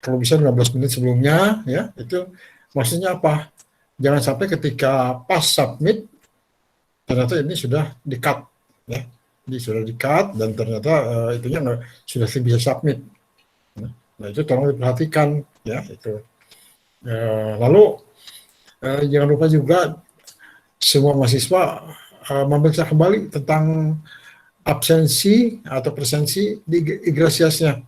Kalau bisa 15 menit sebelumnya, ya, itu maksudnya apa? Jangan sampai ketika pas submit, ternyata ini sudah di-cut, ya. Ini sudah di-cut dan ternyata itunya sudah bisa submit. Nah, itu tolong diperhatikan, ya, itu. Lalu jangan lupa juga semua mahasiswa memeriksa kembali tentang absensi atau presensi di igrasiasnya,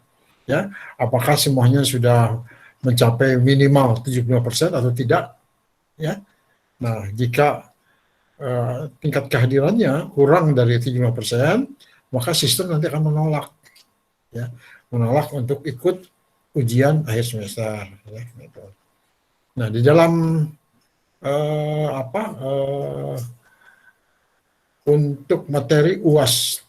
ya, apakah semuanya sudah mencapai minimal 75% atau tidak, ya. Nah, jika tingkat kehadirannya kurang dari 75%, maka sistem nanti akan menolak, ya, menolak untuk ikut ujian akhir semester, ya, gitu. Nah, di dalam untuk materi UAS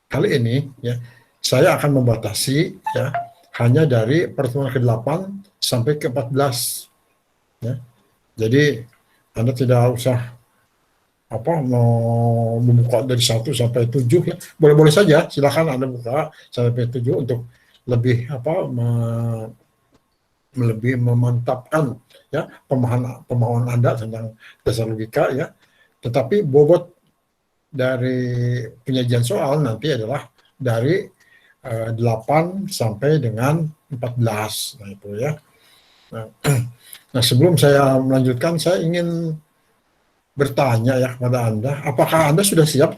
kali ini, ya, saya akan membatasi, ya, hanya dari pertemuan ke-8 sampai ke-14, ya. Jadi Anda tidak usah mau membuka dari 1 sampai 7, ya. Boleh-boleh saja, silakan Anda buka sampai 7 untuk lebih lebih memantapkan, ya, pemahaman Anda tentang dasar logika, ya. Tetapi bobot dari penyajian soal nanti adalah dari 8 sampai dengan 14. Nah, itu, ya. Nah, sebelum saya melanjutkan, saya ingin bertanya, ya, kepada Anda, apakah Anda sudah siap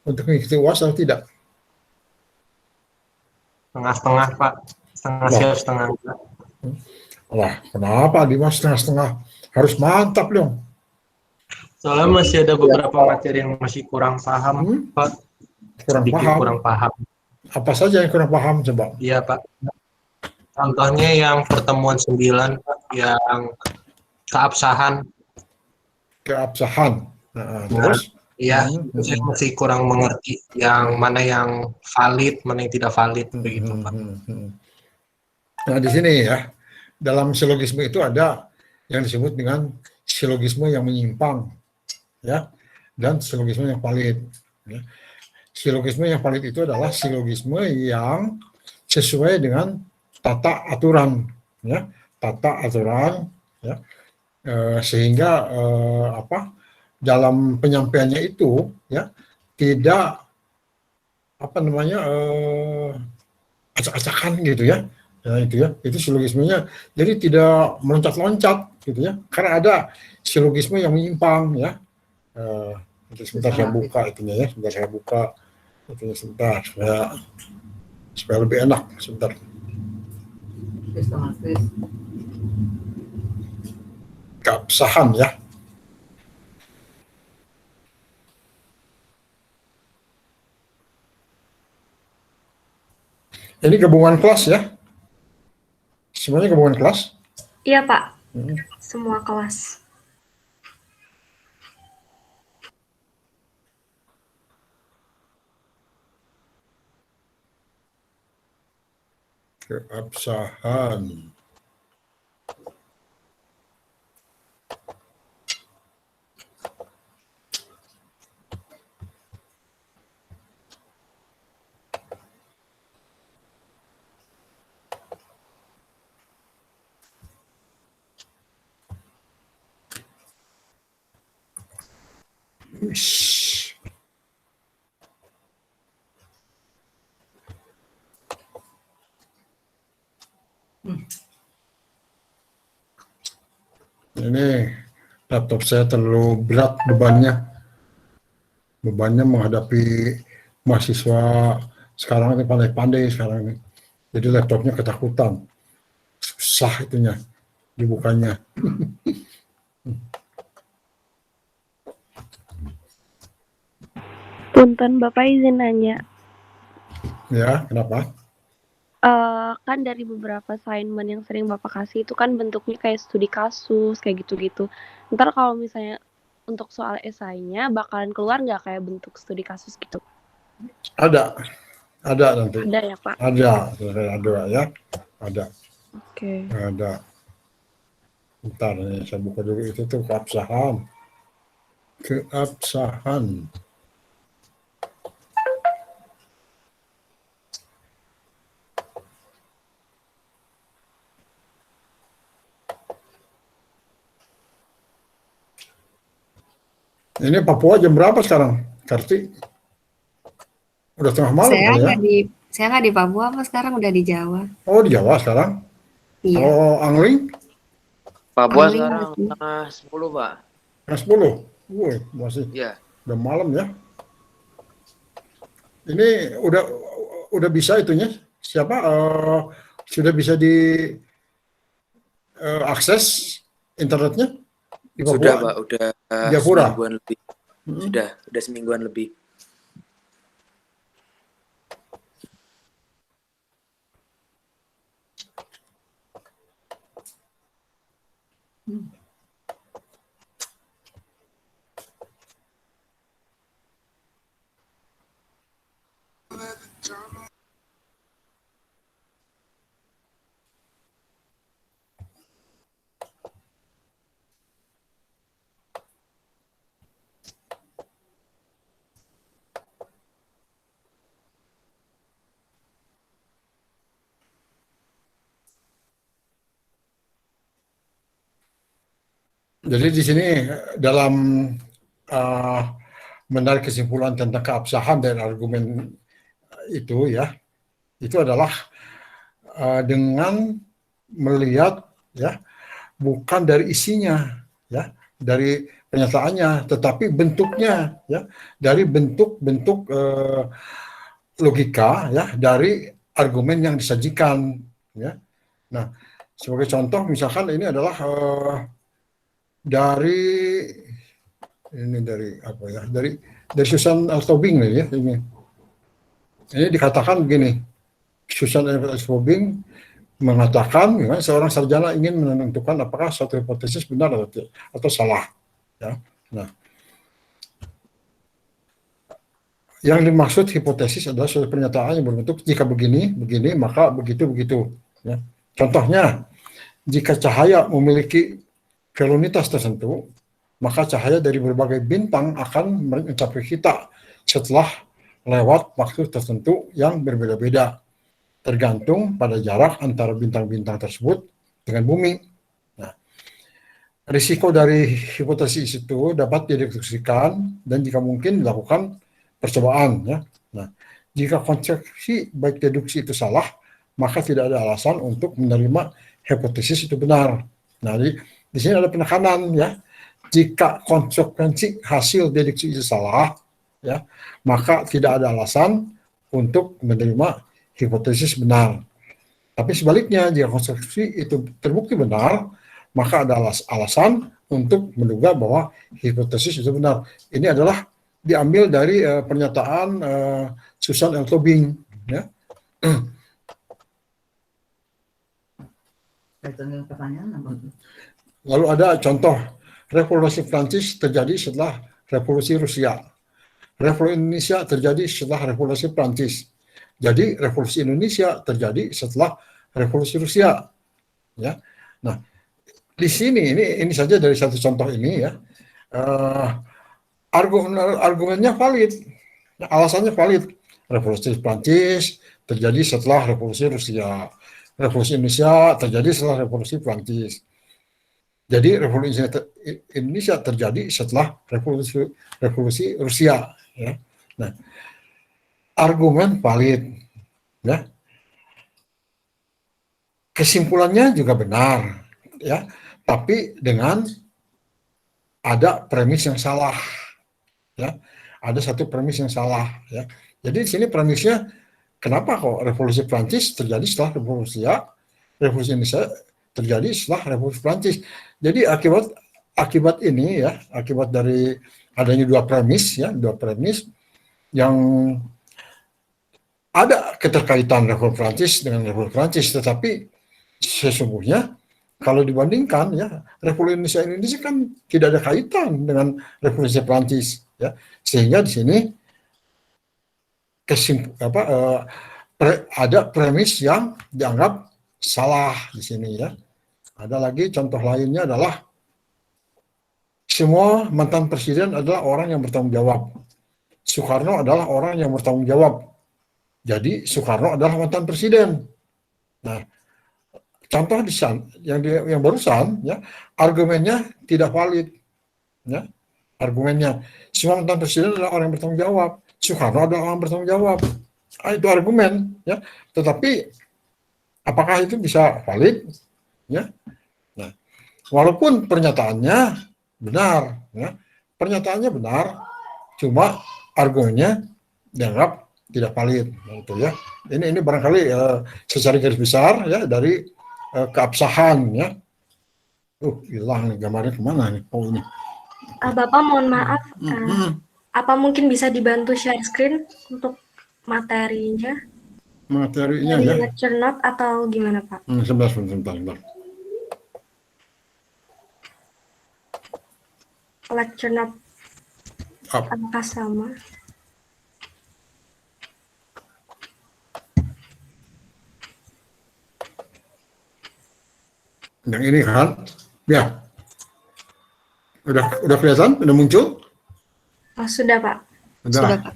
untuk mengikuti UAS atau tidak? Setengah-setengah, Pak. Setengah Wah, siap, setengah enggak. wah, kenapa Dimas setengah-setengah? Harus mantap dong. Soalnya masih ada beberapa materi yang masih kurang paham, Pak. Kurang Sedikit paham. kurang paham. Apa saja yang kurang paham, coba? Iya, Pak. Contohnya yang pertemuan 9, Pak, yang keabsahan. Keabsahan. Nah, Nah, terus? iya, saya masih kurang mengerti yang mana yang valid, mana yang tidak valid, begitu, Pak. Nah, di sini, ya, dalam silogisme itu ada yang disebut dengan silogisme yang menyimpang, ya, dan silogisme yang valid, ya. Silogisme yang valid itu adalah silogisme yang sesuai dengan tata aturan, ya, tata aturan, ya, sehingga dalam penyampaiannya itu, ya, tidak acak-acakan gitu, ya. Nah, itu, ya, itu silogismenya. Jadi tidak meloncat-loncat gitu, ya. Karena ada silogisme yang menyimpang, ya. Sebentar saya buka itunya, ya. Sebentar saya buka itunya sebentar supaya lebih enak. Sebentar. Keabsahan, ya. Ini gabungan kelas, ya. Semuanya gabungan kelas? Iya, Pak. Semua kelas. Keabsahan. Ini laptop saya terlalu berat bebannya menghadapi mahasiswa sekarang ini pandai-pandai sekarang ini. Jadi laptopnya ketakutan, susah itunya dibukanya. Punten, Bapak izin nanya. Ya, kenapa? Kan dari beberapa assignment yang sering Bapak kasih itu kan bentuknya kayak studi kasus, kayak gitu-gitu. Ntar kalau misalnya untuk soal esainya bakalan keluar nggak kayak bentuk studi kasus gitu? Ada nanti. Ada ya, Pak? Ada, ya. Ada. Oke. Ada. Bentar, nih, saya buka dulu itu tuh keabsahan. Keabsahan. Ini Papua jam berapa sekarang, Karti? Udah tengah malam Saya kali ya? nggak di Papua, Mas, sekarang udah di Jawa. Oh, di Jawa sekarang. Iya. Kalau Angling? Papua Angling sekarang masih. setengah 10, Pak. Jam 10. Wih, masih Iya. udah malam ya. Ini udah bisa itunya? Siapa? Sudah bisa akses internetnya di Papua? Sudah, Pak. Udah Jayapura? semingguan lebih. Sudah semingguan lebih. Jadi di sini dalam menarik kesimpulan tentang keabsahan dari argumen itu ya, itu adalah dengan melihat ya bukan dari isinya ya, dari pernyataannya, tetapi bentuknya ya, dari bentuk-bentuk logika ya, dari argumen yang disajikan ya. Nah, sebagai contoh misalkan ini adalah dari apa ya, dari Susan L. Tobing nih ya, ini dikatakan begini, Susan L. Tobing mengatakan ya, seorang sarjana ingin menentukan apakah suatu hipotesis benar atau salah ya. Nah, yang dimaksud hipotesis adalah suatu pernyataan yang berbentuk jika begini maka begitu ya. Contohnya, jika cahaya memiliki velumitas tertentu, maka cahaya dari berbagai bintang akan mencapai kita setelah lewat waktu tertentu yang berbeda-beda, tergantung pada jarak antara bintang-bintang tersebut dengan bumi. Nah, risiko dari hipotesis itu dapat dideduksikan dan jika mungkin dilakukan percobaan. Ya. Nah, jika konsepsi baik deduksi itu salah, maka tidak ada alasan untuk menerima hipotesis itu benar. Nah, di sini ada penekanan ya. Jika konsekuensi hasil deduksi itu salah, ya, maka tidak ada alasan untuk menerima hipotesis benar. Tapi sebaliknya, jika konsekuensi itu terbukti benar, maka ada alasan untuk menduga bahwa hipotesis itu benar. Ini adalah diambil dari pernyataan Susan L. Tobing. Ya. Lalu ada contoh, revolusi Prancis terjadi setelah revolusi Rusia. Revolusi Indonesia terjadi setelah revolusi Prancis. Jadi revolusi Indonesia terjadi setelah revolusi Rusia. Ya. Nah, di sini ini saja dari satu contoh ini ya. Argumennya valid, alasannya valid. Revolusi Prancis terjadi setelah revolusi Rusia. Revolusi Indonesia terjadi setelah revolusi Prancis. Jadi revolusi Indonesia terjadi setelah revolusi Rusia. Ya. Nah, argumen valid, ya. Kesimpulannya juga benar, ya. Tapi dengan ada premis yang salah, ya. Ada satu premis yang salah, ya. Jadi di sini premisnya kenapa kok revolusi Prancis terjadi setelah revolusi Indonesia terjadi setelah revolusi Prancis. Jadi akibat ini ya, akibat dari adanya dua premis yang ada keterkaitan revolusi Prancis dengan revolusi Prancis, tetapi sesungguhnya kalau dibandingkan ya, revolusi Indonesia kan tidak ada kaitan dengan revolusi Prancis ya. Sehingga di sini ada premis yang dianggap salah di sini ya. Ada lagi contoh lainnya adalah semua mantan presiden adalah orang yang bertanggung jawab. Soekarno adalah orang yang bertanggung jawab. Jadi Soekarno adalah mantan presiden. Nah, contoh yang barusan ya, argumennya tidak valid ya. argumennya. Semua mantan presiden adalah orang yang bertanggung jawab. Soekarno adalah orang yang bertanggung jawab. Itu argumen, ya. Tetapi apakah itu bisa valid? Ya. Nah, walaupun pernyataannya benar, ya. Pernyataannya benar, cuma argumennya dianggap tidak valid, gitu ya. Ini barangkali secara garis besar ya dari keabsahan, ya. Hilang nih gambarnya kemana nih? Oh ini. Bapak mohon maaf, apa mungkin bisa dibantu share screen untuk materinya? Materinya Dari ya. lecture note atau gimana Pak? Sebentar. Lecture note Up. apakah sama? Yang ini kan, ya. Udah kelihatan, udah muncul? Oh, sudah Pak. Sudah, Pak.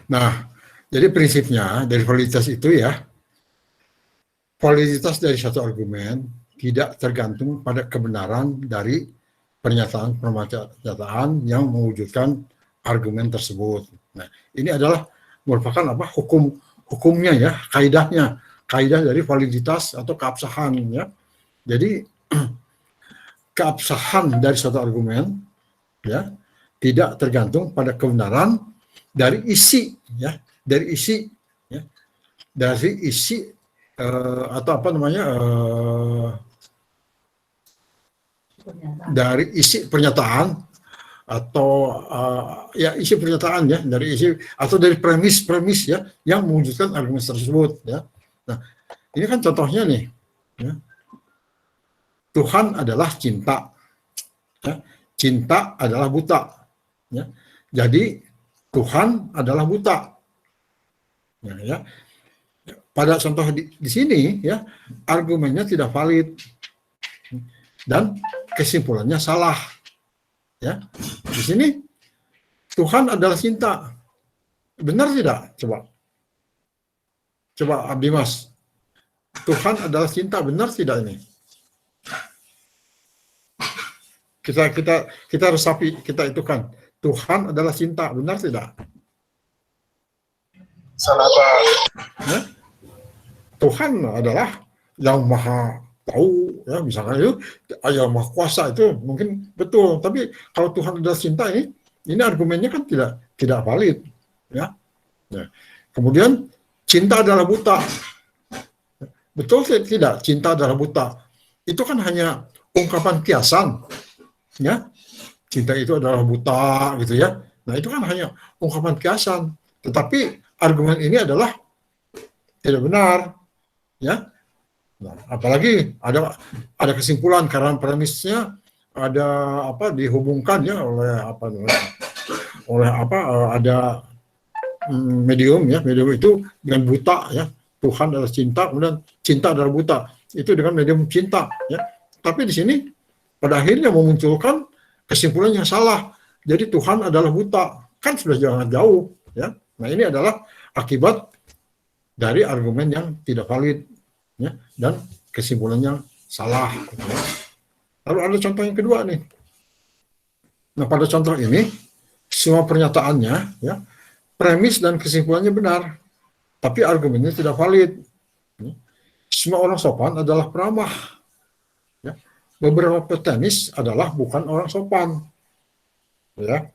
Nah, jadi prinsipnya dari validitas itu ya, validitas dari satu argumen tidak tergantung pada kebenaran dari pernyataan yang mewujudkan argumen tersebut. Nah, ini adalah merupakan hukumnya ya, kaidah dari validitas atau keabsahan ya. Jadi keabsahan dari suatu argumen ya tidak tergantung pada kebenaran dari isi ya, dari isi atau apa namanya dari isi pernyataan atau ya isi pernyataan ya, dari isi atau dari premis ya yang mewujudkan argumen tersebut ya. Nah, ini kan contohnya nih ya. Tuhan adalah cinta ya. Cinta adalah buta ya. Jadi Tuhan adalah buta ya. Pada contoh di sini ya, argumennya tidak valid dan kesimpulannya salah ya. Di sini Tuhan adalah cinta, benar tidak? Coba Abdi Mas, Tuhan adalah cinta, benar tidak ini? Kita resapi, kita itukan. Tuhan adalah cinta, benar tidak? Salah Pak. Ya? Tuhan adalah yang maha tahu, ya misalkan itu, yang maha kuasa itu mungkin betul. Tapi kalau Tuhan adalah cinta ini argumennya kan tidak valid, ya. Nah, kemudian cinta adalah buta, betul tidak? Cinta adalah buta. Itu kan hanya ungkapan kiasan, ya. Cinta itu adalah buta, gitu ya. Nah itu kan hanya ungkapan kiasan. Tetapi argumen ini adalah tidak benar. Ya, nah, apalagi ada kesimpulan karena premisnya ada dihubungkan ya oleh ada medium ya, medium itu dengan buta ya. Tuhan adalah cinta, kemudian cinta adalah buta, itu dengan medium cinta ya. Tapi di sini pada akhirnya memunculkan kesimpulan yang salah. Jadi Tuhan adalah buta, kan sudah jangan jauh ya. Nah ini adalah akibat dari argumen yang tidak valid ya, dan kesimpulannya salah. Ya. Lalu ada contoh yang kedua nih. Nah pada contoh ini semua pernyataannya ya premis dan kesimpulannya benar, tapi argumennya tidak valid. Ya. Semua orang sopan adalah peramah. Ya. Beberapa petenis adalah bukan orang sopan. Ya.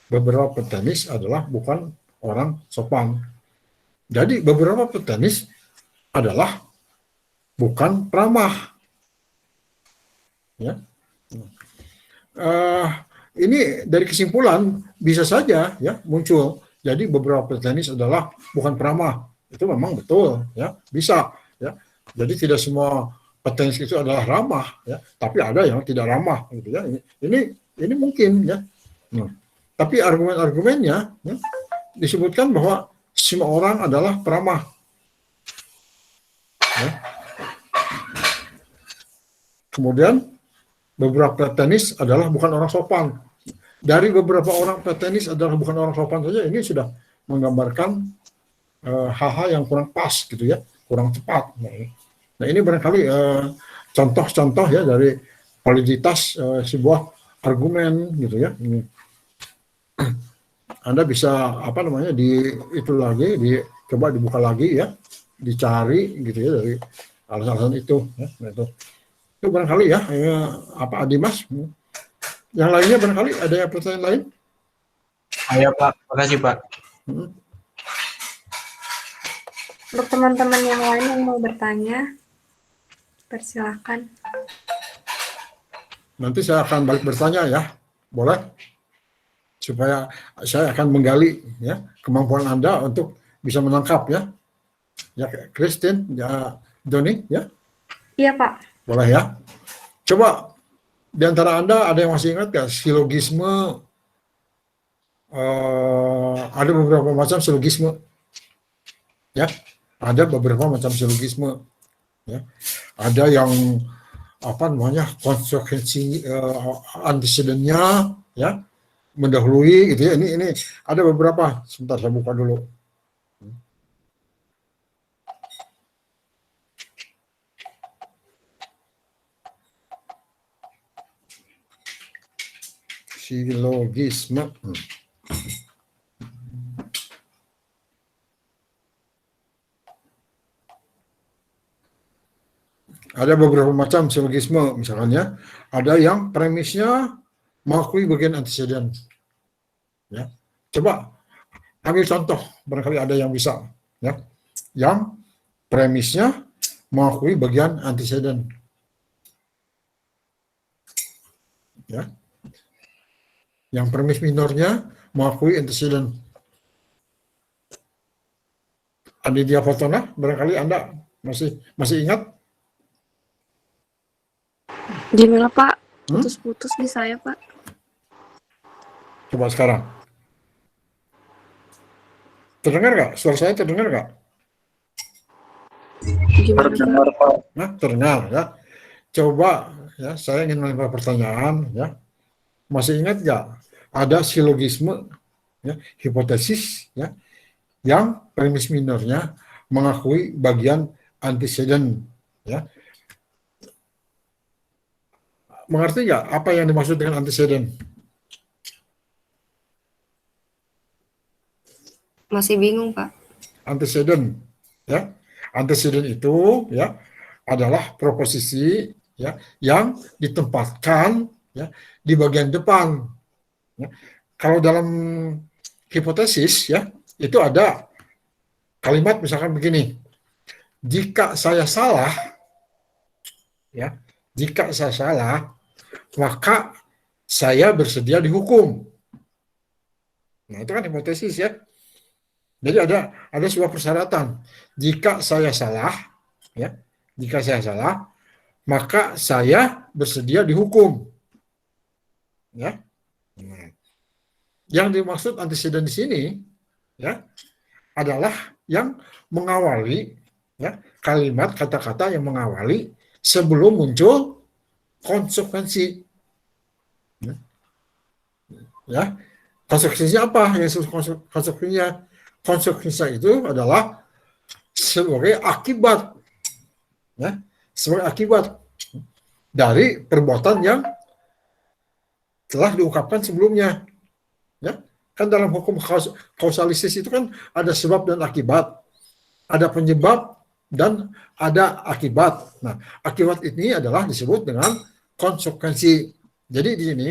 Beberapa petenis adalah bukan orang sopan. Jadi beberapa petenis adalah bukan peramah. Ya. Ini dari kesimpulan bisa saja ya muncul. Jadi beberapa petenis adalah bukan peramah. Itu memang betul ya, bisa ya. Jadi tidak semua petenis itu adalah ramah ya, tapi ada yang tidak ramah gitu ya. Ini mungkin ya. Nah, tapi argumen-argumennya ya, disebutkan bahwa semua orang adalah peramah. Ya. Kemudian beberapa petenis adalah bukan orang sopan. Dari beberapa orang petenis adalah bukan orang sopan saja, ini sudah menggambarkan hal-hal yang kurang pas gitu ya, kurang tepat. Nah ini barangkali contoh-contoh ya dari validitas sebuah argumen gitu ya. Ini. Anda bisa apa namanya coba dibuka lagi ya, dicari gitu ya dari alasan-alasan itu. Ya, itu barangkali ya, apa Dimas? Yang lainnya barangkali ada yang pertanyaan lain? Ayo Pak, makasih Pak. Untuk teman-teman yang lain yang mau bertanya, persilakan. Nanti saya akan balik bertanya ya, boleh? Supaya saya akan menggali ya kemampuan Anda untuk bisa menangkap ya. Ya, Christine, ya Doni, ya. Iya Pak. Boleh ya. Coba di antara Anda ada yang masih ingat nggak silogisme? Ada beberapa macam silogisme. Ya, ada beberapa macam silogisme. Ya, ada yang apa namanya konsekuensi antecedennya, ya, mendahului gitu ya. Ini ada beberapa. Sebentar saya buka dulu. Silogisme. Ada beberapa macam silogisme, misalnya ada yang premisnya mengakui bagian antecedent. Ya, coba ambil contoh, barangkali ada yang bisa. Ya, yang premisnya mengakui bagian antecedent. Ya, yang premis minornya mengakui antecedent. Aditya Fotona, barangkali Anda masih ingat? Gimana Pak? Putus-putus di saya Pak. Coba sekarang. Terdengar nggak? Suara saya terdengar nggak? Gimana Pak? Nah, terdengar ya. Coba ya, saya ingin melempar pertanyaan ya. Masih ingat nggak? Ada silogisme, ya, hipotesis ya, yang premis minornya mengakui bagian antecedent ya. Mengerti nggak apa yang dimaksud dengan antecedent? Masih bingung, Pak. Antecedent, ya. Antecedent itu ya adalah proposisi ya yang ditempatkan ya di bagian depan. Ya. Kalau dalam hipotesis ya itu ada kalimat misalkan begini. Jika saya salah ya, jika saya salah maka saya bersedia dihukum. Nah, itu kan hipotesis ya. Jadi ada sebuah persyaratan. Jika saya salah, ya, jika saya salah, maka saya bersedia dihukum. Ya. Yang dimaksud antecedent di sini, ya, adalah yang mengawali, ya, kalimat kata-kata yang mengawali sebelum muncul konsekuensi. Ya, konsekuensinya apa? Yang konsekuensinya? Konsekuensinya itu adalah sebagai akibat, ya, sebagai akibat dari perbuatan yang telah diungkapkan sebelumnya. Ya, kan dalam hukum kausalisis itu kan ada sebab dan akibat, ada penyebab dan ada akibat. Nah, akibat ini adalah disebut dengan konsekuensi. Jadi di sini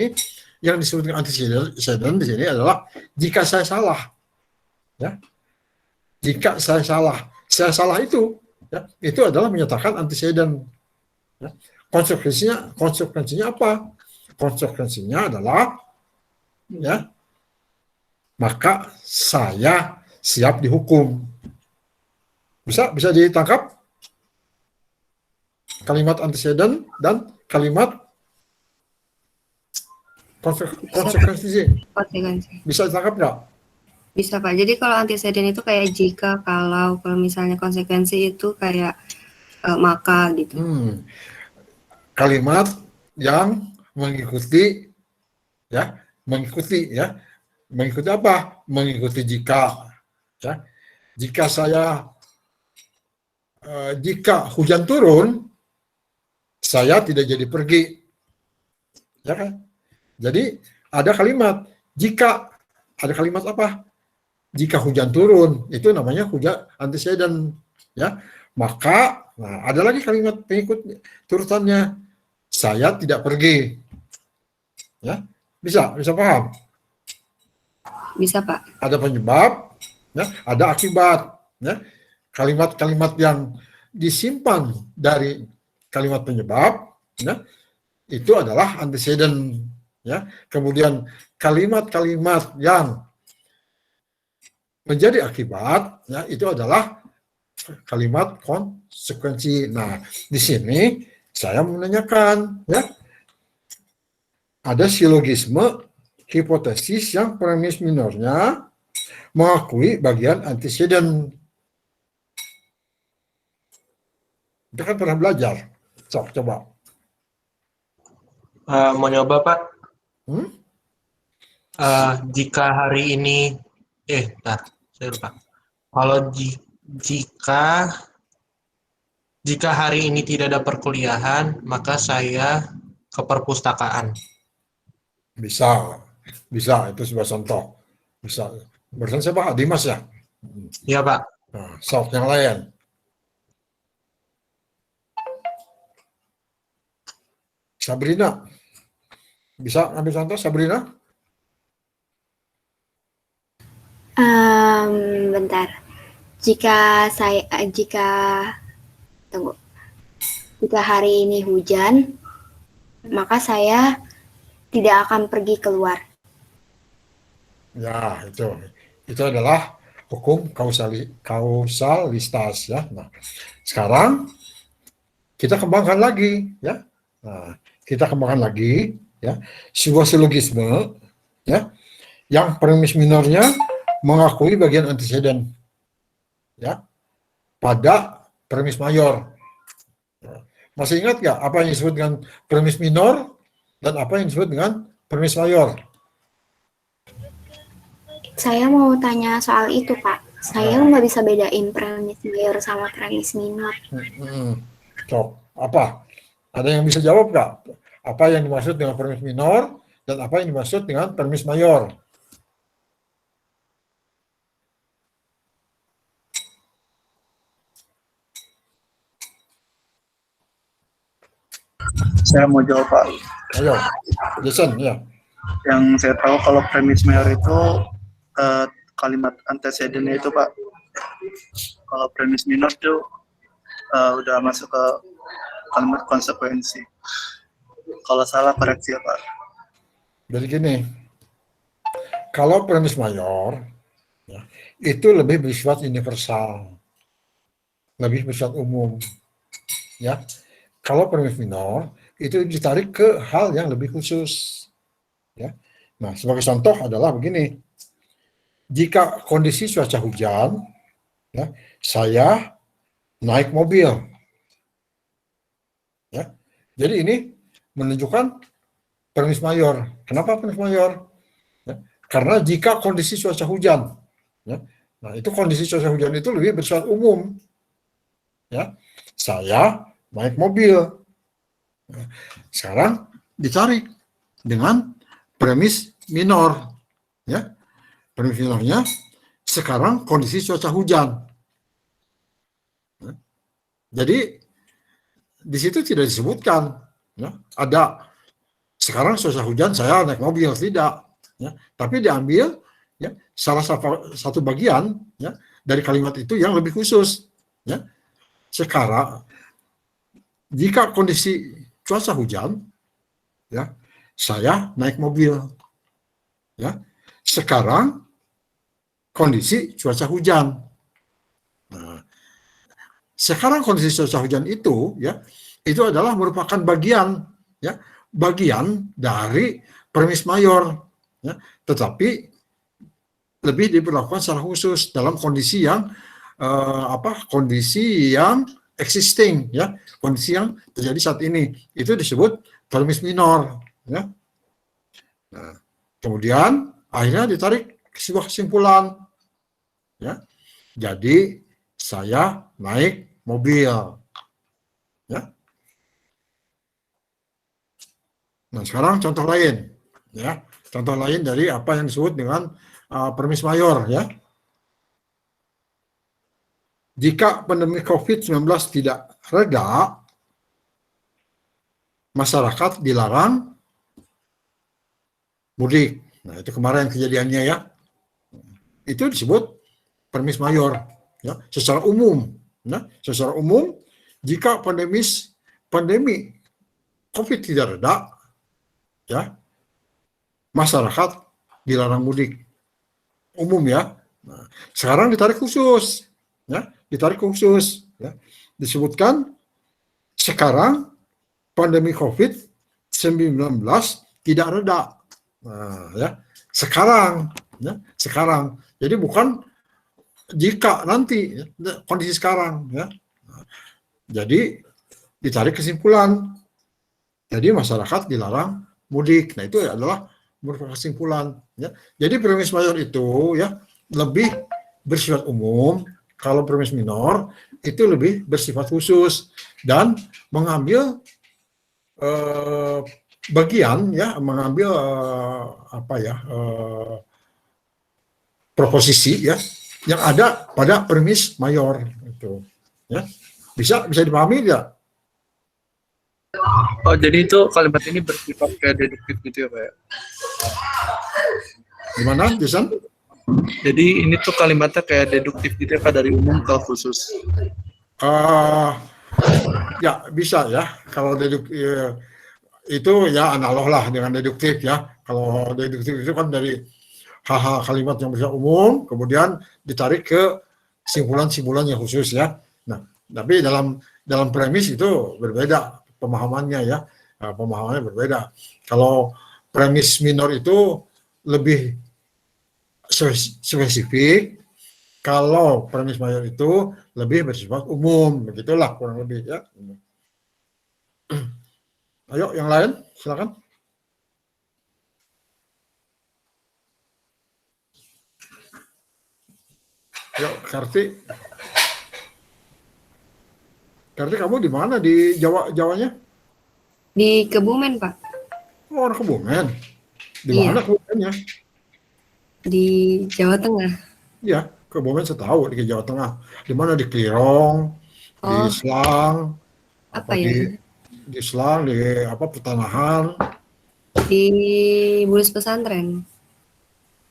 yang disebut dengan antecedent di sini adalah jika saya salah. Ya, jika saya salah itu, ya, itu adalah menyatakan antecedent. Ya. Konsekuensinya apa? Konsekuensinya adalah, ya, maka saya siap dihukum. Bisa ditangkap kalimat antecedent dan kalimat konsekuensi. Bisa ditangkap nggak? Bisa Pak. Jadi kalau antecedent itu kayak jika, kalau misalnya konsekuensi itu kayak maka gitu. kalimat yang mengikuti mengikuti apa? Mengikuti jika jika jika hujan turun, saya tidak jadi pergi, ya kan? Jadi ada kalimat jika, ada kalimat apa? Jika hujan turun, itu namanya hujan antecedent, ya. Maka, nah, ada lagi kalimat pengikut turutannya, saya tidak pergi, ya. Bisa paham? Bisa, Pak. Ada penyebab, ya, ada akibat, ya. Kalimat-kalimat yang disimpan dari kalimat penyebab, ya, itu adalah antecedent, ya. Kemudian kalimat-kalimat yang menjadi akibat, ya, itu adalah kalimat konsekuensi. Nah, di sini saya menanyakan, ya, ada silogisme hipotesis yang premis minornya mengakui bagian antecedent. Kita kan pernah belajar. Coba. Mau nyoba, Pak? Hmm? Jika hari ini, bentar, saya lupa. Kalau jika hari ini tidak ada perkuliahan, maka saya ke perpustakaan. Bisa, itu sebuah contoh. Bisa. Barusan saya Pak Dimas ya? Iya, Pak. Nah, sok yang lain. Sabrina. Bisa ambil contoh, Sabrina? Bentar. Jika hari ini hujan, maka saya tidak akan pergi keluar. Ya, itu adalah hukum kausalitas, ya. Nah, sekarang kita kembangkan lagi, ya. Nah, kita kembangkan lagi, ya, sebuah silogisme, ya, yang premis minornya mengakui bagian antecedent, ya, pada premis mayor. Masih ingat nggak apa yang disebut dengan premis minor dan apa yang disebut dengan premis mayor? Saya mau tanya soal itu, Pak. Saya nggak bisa bedain premis mayor sama premis minor. So, apa? Ada yang bisa jawab nggak? Apa yang dimaksud dengan premis minor dan apa yang dimaksud dengan premis mayor? Saya mau jawab, Pak. Ayo, Jason, ya. Yang saya tahu kalau premis mayor itu kalimat antecedentnya itu, Pak. Kalau premis minor itu udah masuk ke kalimat konsekuensi. Kalau salah koreksi ya, Pak. Jadi gini, kalau premis mayor, ya, itu lebih bersifat universal, lebih bersifat umum, ya. Kalau premis minor itu ditarik ke hal yang lebih khusus, ya. Nah, sebagai contoh adalah begini: jika kondisi cuaca hujan, ya, saya naik mobil, ya. Jadi ini menunjukkan premis mayor. Kenapa premis mayor? Ya, karena jika kondisi cuaca hujan, ya, nah itu kondisi cuaca hujan itu lebih bersifat umum, ya. Saya naik mobil. Nah, sekarang ditarik dengan premis minor, ya. Premis minornya sekarang kondisi cuaca hujan. Jadi di situ tidak disebutkan, ya, ada sekarang cuaca hujan saya naik mobil, tidak, ya. Tapi diambil, ya, salah satu bagian, ya, dari kalimat itu yang lebih khusus, ya. Sekarang jika kondisi cuaca hujan, ya, saya naik mobil, ya. Sekarang kondisi cuaca hujan. Nah, sekarang kondisi cuaca hujan itu, ya, itu adalah merupakan bagian, ya, bagian dari premis mayor, ya, tetapi lebih diberlakukan secara khusus dalam kondisi yang kondisi yang existing, ya, kondisi yang terjadi saat ini. Itu disebut premis minor, ya. Nah, kemudian akhirnya ditarik sebuah kesimpulan, ya. Jadi saya naik mobil, ya. Nah, sekarang contoh lain, ya. Contoh lain dari apa yang disebut dengan premis mayor, ya. Jika pandemi COVID-19 tidak reda, masyarakat dilarang mudik. Nah, itu kemarin kejadiannya, ya. Itu disebut premis mayor, ya, secara umum. Nah, secara umum, jika pandemi COVID tidak reda, ya, masyarakat dilarang mudik. Umum, ya. Nah, sekarang ditarik khusus, ya, ditarik khusus, ya. Disebutkan sekarang pandemi COVID-19 tidak reda. Nah, ya, sekarang, ya, sekarang. Jadi bukan jika nanti, ya, kondisi sekarang, ya. Nah, jadi ditarik kesimpulan. Jadi masyarakat dilarang mudik. Nah, itu adalah merupakan kesimpulan, ya. Jadi premis mayor itu, ya, lebih bersifat umum. Kalau premis minor itu lebih bersifat khusus dan mengambil bagian, ya, mengambil proposisi, ya, yang ada pada premis mayor itu, ya. Bisa dipahami tidak? Oh, jadi itu kalimat ini bersifat kayak deduktif gitu ya, Pak? Gimana, Jason? Jadi ini tuh kalimatnya kayak deduktif gitu ya, Pak, dari umum ke khusus. Ya, bisa, ya. Kalau itu ya analog lah dengan deduktif, ya. Kalau deduktif itu kan dari hal-hal kalimat yang bersifat umum, kemudian ditarik ke simpulan-simpulan yang khusus, ya. Nah, tapi dalam premis itu berbeda pemahamannya, ya. Pemahamannya berbeda. Kalau premis minor itu lebih spesifik, kalau premis mayor itu lebih bersifat umum, begitulah kurang lebih, ya. Ayo yang lain, silakan. Ayo, Karti. Karti, kamu di mana di Jawanya? Di Kebumen, Pak. Oh, orang Kebumen. Di Iya. mana Kebumennya? Di Jawa Tengah. Iya, Kebumen saya tahu di Jawa Tengah. Di mana? Di Klirong, di Oh. Selang, Apa ya? di Selang, di Pertanahan, Di Bulus Pesantren.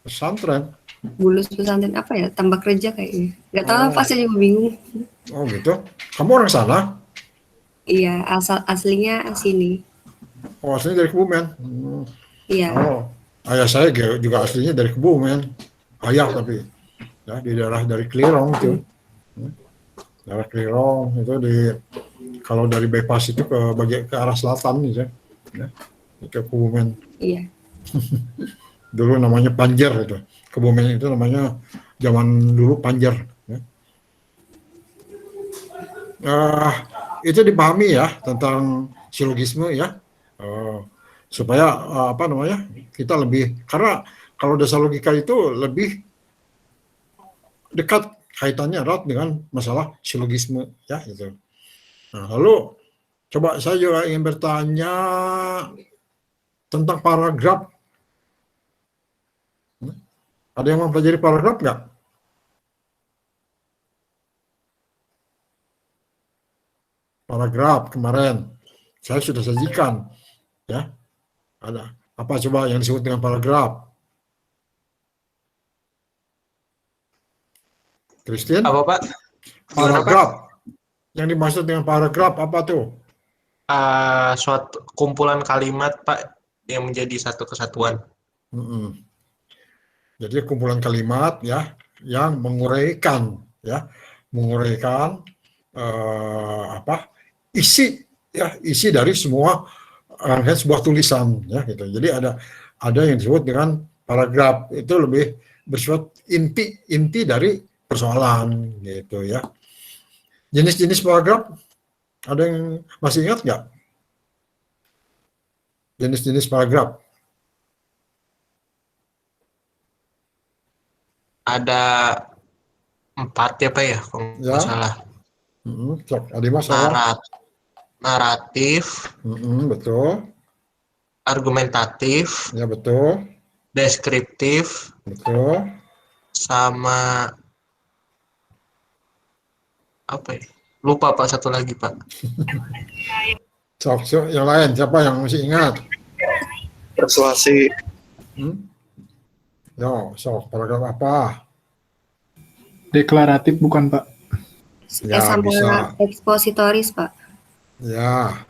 pesantren. Bulus Pesantren apa ya? Tambak Reja kayaknya. Gak tahu Oh. apa, saya juga bingung. Oh gitu. Kamu orang sana? Iya, aslinya sini. Oh, aslinya dari Kebumen. Iya. Oh, ayah saya juga aslinya dari Kebumen. Ayah tapi, ya, di daerah dari Klirong itu. Daerah Klirong itu kalau dari bypass itu ke arah selatan nih, ya, ke Kebumen. Iya. Dulu namanya Panjer itu. Kebumen itu namanya zaman dulu Panjer. Ya. Itu dipahami, ya, tentang silogisme, ya, supaya kita lebih, karena kalau dasar logika itu lebih dekat kaitannya erat dengan masalah silogisme, ya, gitu. Nah, lalu coba saya juga ingin bertanya tentang paragraf. Ada yang mempelajari paragraf nggak? Paragraf kemarin saya sudah sajikan, ya. Ada apa coba yang disebut dengan paragraf? Christine? Apa, Pak? Gimana, Pak? Paragraf. Yang dimaksud dengan paragraf apa tuh? Suatu kumpulan kalimat, Pak, yang menjadi satu kesatuan. Jadi kumpulan kalimat, ya, yang menguraikan, ya, isi, ya, isi dari semua rangkaian sebuah tulisan, ya, gitu. Jadi ada yang disebut dengan paragraf, itu lebih bersifat inti dari persoalan, gitu, ya. Jenis-jenis paragraf, ada yang masih ingat nggak? Jenis-jenis paragraf. Ada 4 ya Pak ya, kalau Ya. nggak salah. Sok, ada masalah. Naratif, Betul. argumentatif, Ya, betul. deskriptif, Betul. sama apa ya? Lupa Pak, satu lagi Pak. Sok, yang lain siapa yang masih ingat? Persuasi. Yo, sok, paragraf apa? Deklaratif bukan, Pak? Ya, sama bisa. ekspositoris, Pak. Ya.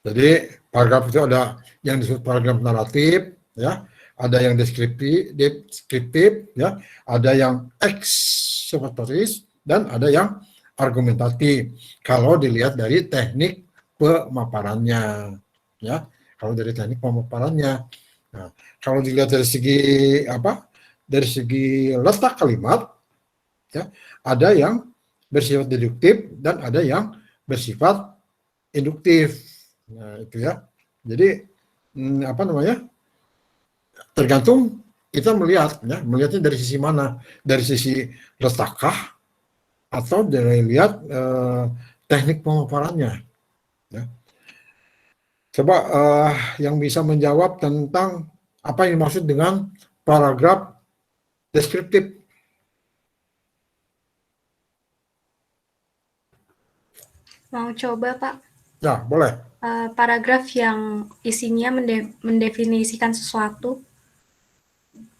Jadi paragraf itu ada yang disebut paragraf naratif, ya. Ada yang deskriptif, ya. Ada yang ekspositoris dan ada yang argumentatif. Kalau dilihat dari teknik pemaparannya, ya. Kalau dari teknik pemaparannya. Nah, kalau dilihat dari segi apa? Dari segi letak kalimat, ya, ada yang bersifat deduktif dan ada yang bersifat induktif. Nah, itu ya. Jadi apa namanya? Tergantung kita melihat, ya, melihatnya dari sisi mana? Dari sisi letakkah atau dari lihat teknik pemaparannya. Ya. Coba yang bisa menjawab tentang apa yang dimaksud dengan paragraf deskriptif. Mau coba, Pak? Ya, boleh. Paragraf yang isinya mendefinisikan sesuatu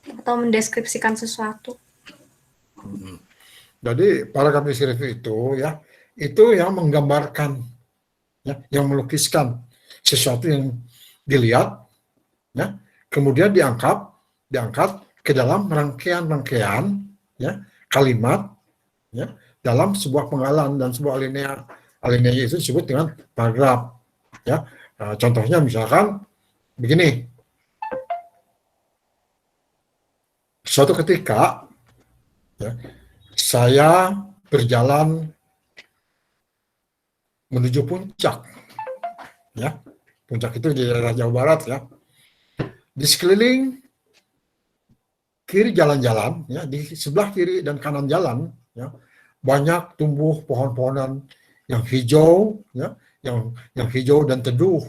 atau mendeskripsikan sesuatu. Jadi paragraf deskriptif itu ya, itu yang menggambarkan, ya, yang melukiskan sesuatu yang dilihat, ya, kemudian diangkat ke dalam rangkaian ya, kalimat, ya, dalam sebuah penggalan dan sebuah alinea. Alineanya itu disebut dengan paragraf. Ya, contohnya misalkan begini. Suatu ketika, ya, saya berjalan menuju puncak. Ya, puncak itu di daerah Jawa Barat, ya. Di sekeliling kiri jalan-jalan, ya, di sebelah kiri dan kanan jalan, ya, banyak tumbuh pohon-pohonan yang hijau, ya, yang hijau dan teduh,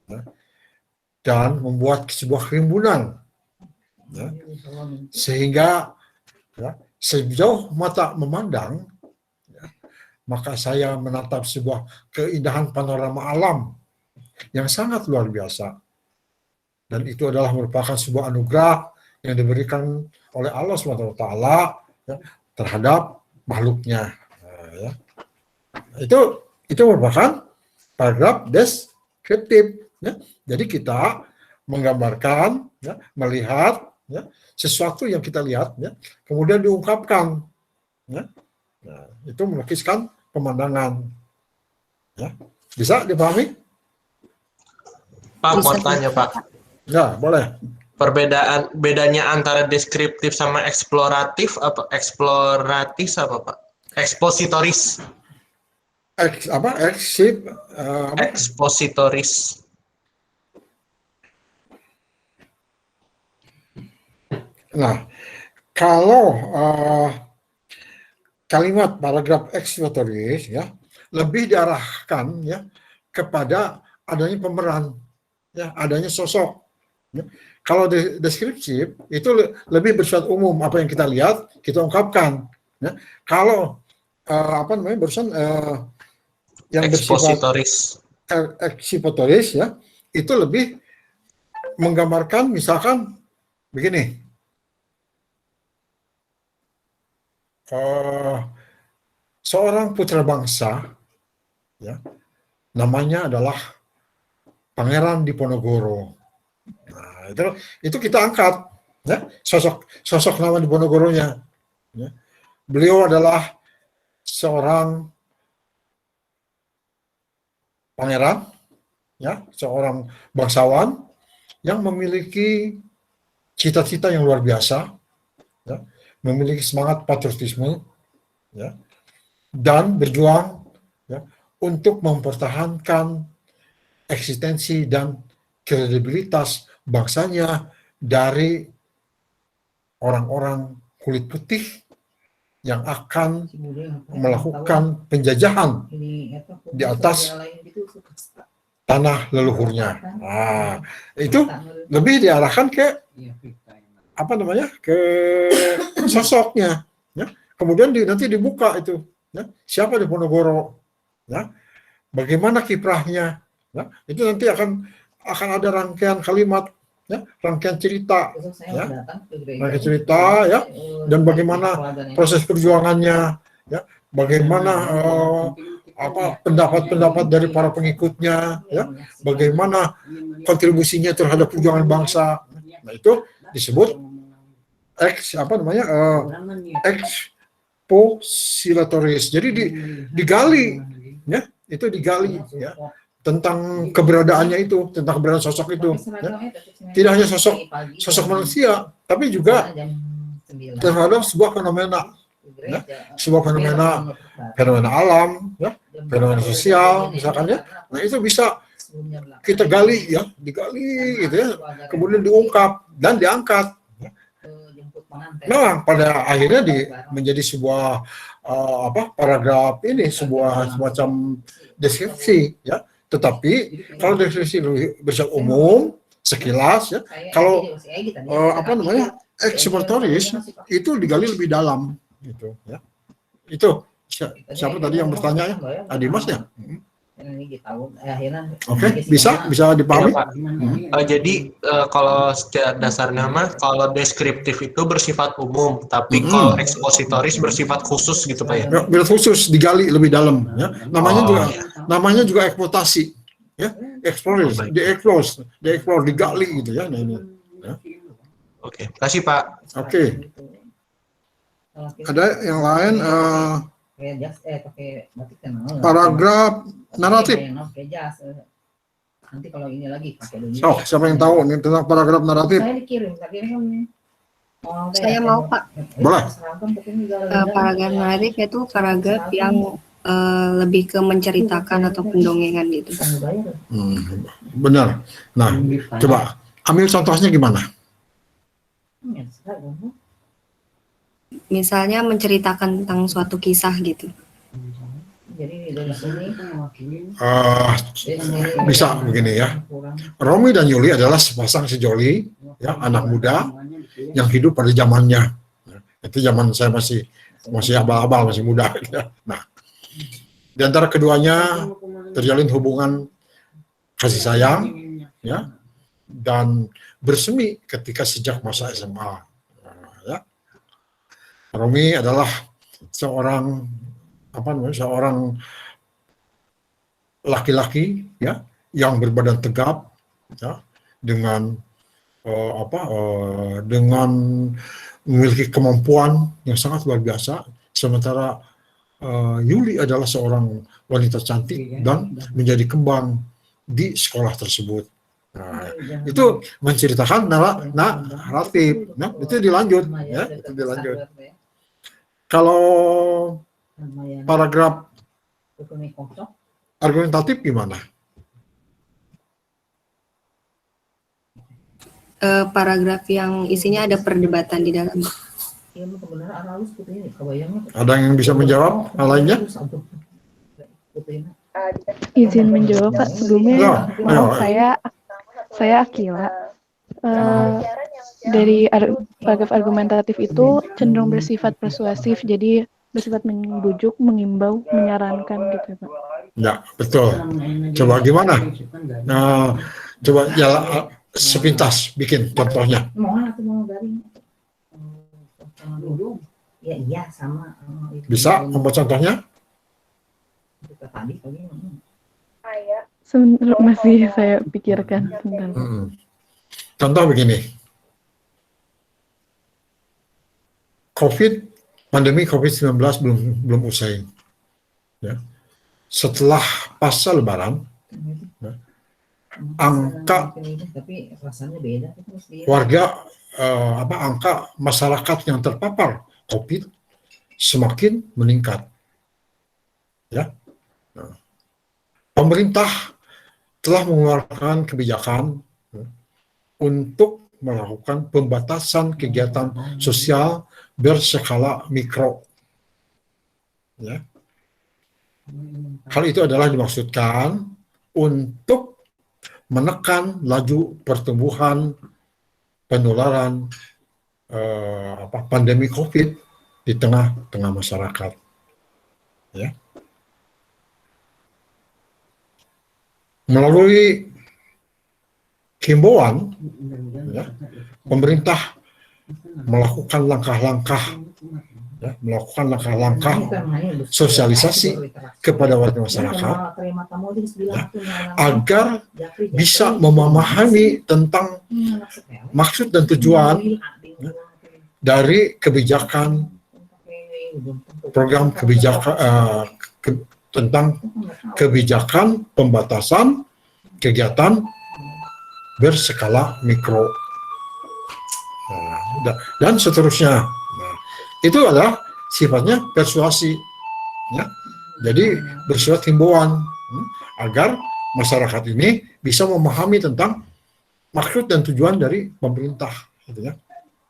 ya, dan membuat sebuah kerimbunan, ya, sehingga, ya, sejauh mata memandang, ya, maka saya menatap sebuah keindahan panorama alam yang sangat luar biasa, dan itu adalah merupakan sebuah anugerah yang diberikan oleh Allah SWT, ya, terhadap makhluknya, ya. Itu merupakan paragraf deskriptif, ya. Jadi kita menggambarkan, ya, melihat, ya, sesuatu yang kita lihat, ya, kemudian diungkapkan, ya. Nah, itu melukiskan pemandangan, ya. Bisa dipahami? Pak, mau tanya Pak. Ya, boleh. Bedanya antara deskriptif sama eksploratif apa? Eksploratif apa Pak? Ekspositoris. Ekspositoris. Nah, kalau kalimat paragraf ekspositoris, ya, lebih diarahkan, ya, kepada adanya pemeran, ya, adanya sosok, ya. Kalau deskriptif itu lebih bersifat umum, apa yang kita lihat kita ungkapkan, ya. Kalau apa namanya barusan yang Ekspositoris. ekspositoris, ya, itu lebih menggambarkan, misalkan begini, seorang putra bangsa, ya, namanya adalah Pangeran Diponegoro. Nah, itu kita angkat, ya, sosok nama Diponegoronya, ya. Beliau adalah seorang pangeran, ya, seorang bangsawan yang memiliki cita-cita yang luar biasa, ya, memiliki semangat patriotisme, ya, dan berjuang ya, untuk mempertahankan eksistensi dan kredibilitas bangsanya dari orang-orang kulit putih yang akan melakukan penjajahan di atas tanah leluhurnya. Nah, itu lebih diarahkan ke apa namanya, ke sosoknya. Ya. Kemudian nanti dibuka itu, ya, siapa Diponegoro, ya, bagaimana kiprahnya, ya, itu nanti akan ada rangkaian kalimat, ya, rangkaian cerita, ya, rangkaian cerita, ya, dan bagaimana proses perjuangannya, ya, bagaimana pendapat-pendapat dari para pengikutnya, ya, bagaimana kontribusinya terhadap perjuangan bangsa. Nah, itu disebut expositoris. Jadi digali, ya, itu digali, ya, tentang keberadaannya itu, tentang keberadaan sosok itu, ya. Tidak hanya sosok manusia, tapi juga terhadap sebuah fenomena, ya, sebuah fenomena alam, ya, fenomena sosial, misalkan, ya. Nah, itu bisa kita gali, ya, digali, gitu, ya, kemudian diungkap dan diangkat. Nah, pada akhirnya menjadi sebuah paragraf ini, sebuah semacam deskripsi, ya. Tetapi kalau deskripsi bersifat umum, sekilas, ya, kalau expositoris itu digali lebih dalam, gitu, ya. Itu siapa tadi yang bertanya, ya? Dimas, ya? Oke, bisa dipahami. Ya, Pak. Jadi kalau secara dasarnya mah, kalau deskriptif itu bersifat umum, tapi kalau ekspositoris bersifat khusus gitu Pak ya. Khusus, digali lebih dalam, ya. Namanya juga eksploitasi, ya, explore, digali gitu, ya. Nah, ini, ya. Oke, kasih Pak. Oke. Ada yang lain? Paragraf naratif. Oh, siapa yang tahu nih tentang paragraf naratif? Saya mau, Pak. Boleh. Paragraf naratif itu paragraf yang lebih ke menceritakan atau pendongengan gitu. Benar. Nah, coba ambil contohnya gimana? Misalnya menceritakan tentang suatu kisah gitu. Bisa begini, ya. Romi dan Yuli adalah sepasang sejoli, ya, anak muda yang hidup pada zamannya. Itu zaman saya masih abal-abal, masih muda. Ya. Nah, di antara keduanya terjalin hubungan kasih sayang, ya, dan bersemi ketika sejak masa SMA. Ya. Romi adalah seorang laki-laki, ya, yang berbadan tegap, ya, dengan dengan memiliki kemampuan yang sangat luar biasa. Sementara Yuli adalah seorang wanita cantik dan menjadi kembang di sekolah tersebut. Nah, itu menceritakan naratif. Nah, itu dilanjut, ya, itu dilanjut. Kalau paragraf argumentatif gimana? Paragraf yang isinya ada perdebatan di dalam. Ada yang bisa menjawab hal lainnya? Izin menjawab Pak, sebelumnya Ya, maaf, saya Akila. Dari paragraf argumentatif itu cenderung bersifat persuasif, jadi bersifat membujuk, mengimbau, menyarankan gitu Pak. Ya, betul. Coba gimana? Nah, coba sepintas bikin contohnya. Bisa membuat contohnya? Sebentar, masih saya pikirkan tentang. Contoh begini. Pandemi COVID-19 belum usai. Ya. Setelah pasca Lebaran, ya, angka warga angka masyarakat yang terpapar COVID semakin meningkat. Ya. Nah, pemerintah telah mengeluarkan kebijakan untuk melakukan pembatasan kegiatan sosial berskala mikro. Ya. Hal itu adalah dimaksudkan untuk menekan laju pertumbuhan penularan pandemi COVID di tengah-tengah masyarakat. Ya. Melalui himbauan, ya, pemerintah melakukan langkah-langkah sosialisasi kepada warga masyarakat, ya, agar bisa memahami tentang maksud dan tujuan, ya, dari kebijakan program kebijakan tentang kebijakan pembatasan kegiatan berskala mikro, dan seterusnya. Nah, itu adalah sifatnya persuasi, ya. Jadi bersifat himbauan agar masyarakat ini bisa memahami tentang maksud dan tujuan dari pemerintah, gitu ya.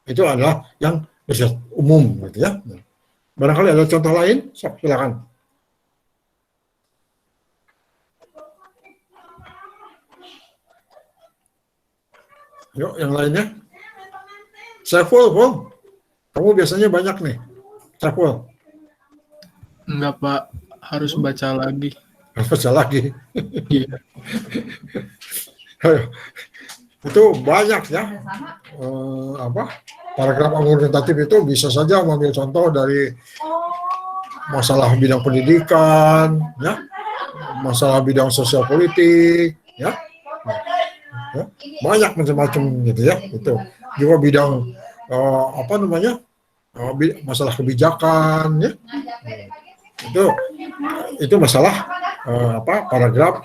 Itu adalah yang bersifat umum, gitu ya. Barangkali ada contoh lain, silakan. Yuk, yang lainnya. Saiful, kamu biasanya banyak nih. Saiful. Enggak, Pak. Harus baca lagi. Harus baca lagi. Iya. Itu banyak ya. Paragraf argumentatif itu bisa saja mengambil contoh dari masalah bidang pendidikan, ya, masalah bidang sosial politik, ya. Ya, banyak macam-macam gitu ya. Itu juga bidang masalah kebijakan, ya. Itu masalah paragraf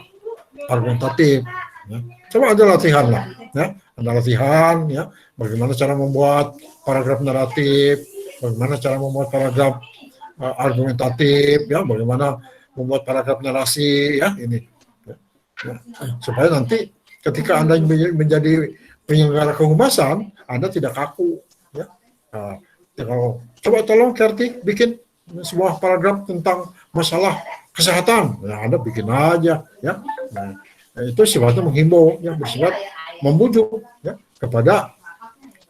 argumentatif, ya. Coba ada latihan lah, ya. Ada latihan, ya, bagaimana cara membuat paragraf naratif, bagaimana cara membuat paragraf argumentatif, ya, bagaimana membuat paragraf narasi, ya, ini, ya. Supaya nanti ketika Anda menjadi penyelenggara kehumasan, Anda tidak kaku, ya. Kalau coba tolong Kerti bikin sebuah paragraf tentang masalah kesehatan, ya, Anda bikin aja, ya. Nah, itu sifatnya menghimbau, ya, bersifat membujuk, ya, kepada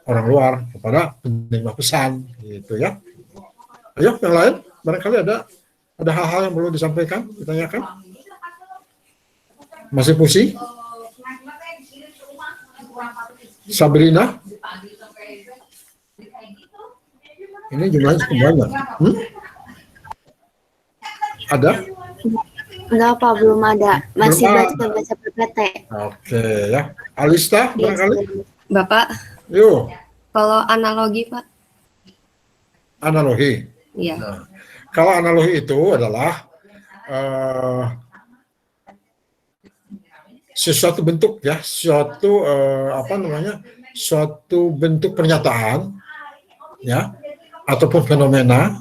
orang luar, kepada penerima pesan, gitu ya. Ayo, yang lain, barangkali ada hal-hal yang perlu disampaikan, ditanyakan. Masih pusing? Sabrina? Ini jumlahnya cukup banyak. Ada? Enggak, Pak, belum ada. Masih baca-baca PPT. Oke, ya. Alista, barangkali? Bapak, Yuk. kalau analogi, Pak? Analogi. Iya. Nah, kalau analogi itu adalah sesuatu bentuk, ya, suatu suatu bentuk pernyataan, ya, ataupun fenomena,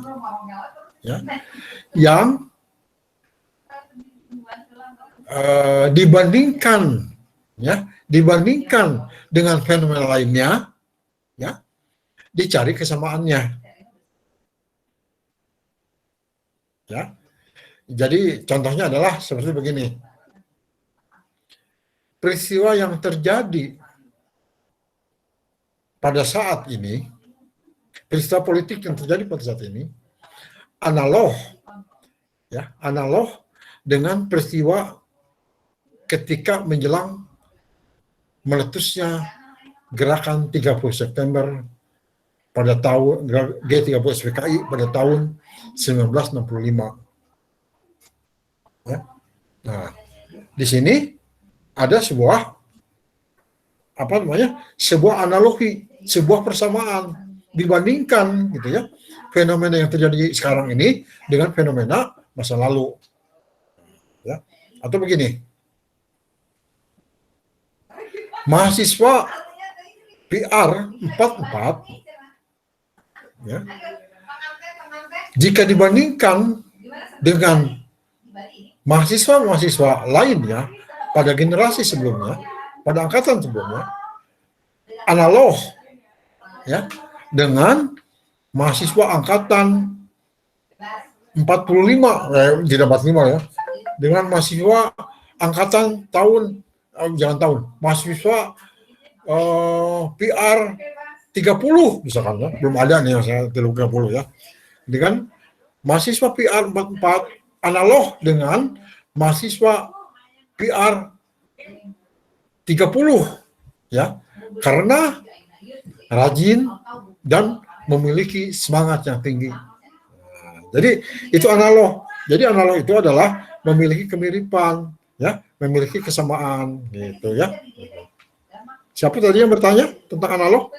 ya, yang dibandingkan dengan fenomena lainnya, ya, dicari kesamaannya, ya. Jadi contohnya adalah seperti begini. Peristiwa yang terjadi pada saat ini, peristiwa politik yang terjadi pada saat ini, analog dengan peristiwa ketika menjelang meletusnya gerakan 30 September pada tahun G30 SPKI pada tahun 1965. Ya. Nah, di sini ada sebuah analogi, sebuah persamaan dibandingkan, gitu ya, fenomena yang terjadi sekarang ini dengan fenomena masa lalu, ya. Atau begini, mahasiswa PR 44, ya, jika dibandingkan dengan mahasiswa-mahasiswa lainnya pada generasi sebelumnya, pada angkatan sebelumnya, analog ya dengan mahasiswa angkatan 45, tidak 45 ya, dengan mahasiswa angkatan mahasiswa PR 30 misalkan ya, belum ada nih yang saya 30 ya, dengan mahasiswa PR 44 analog dengan mahasiswa PR 30 ya, karena rajin dan memiliki semangat yang tinggi. Nah, jadi itu analog. Jadi analog itu adalah memiliki kemiripan ya, memiliki kesamaan gitu ya. Siapa tadi yang bertanya tentang analog?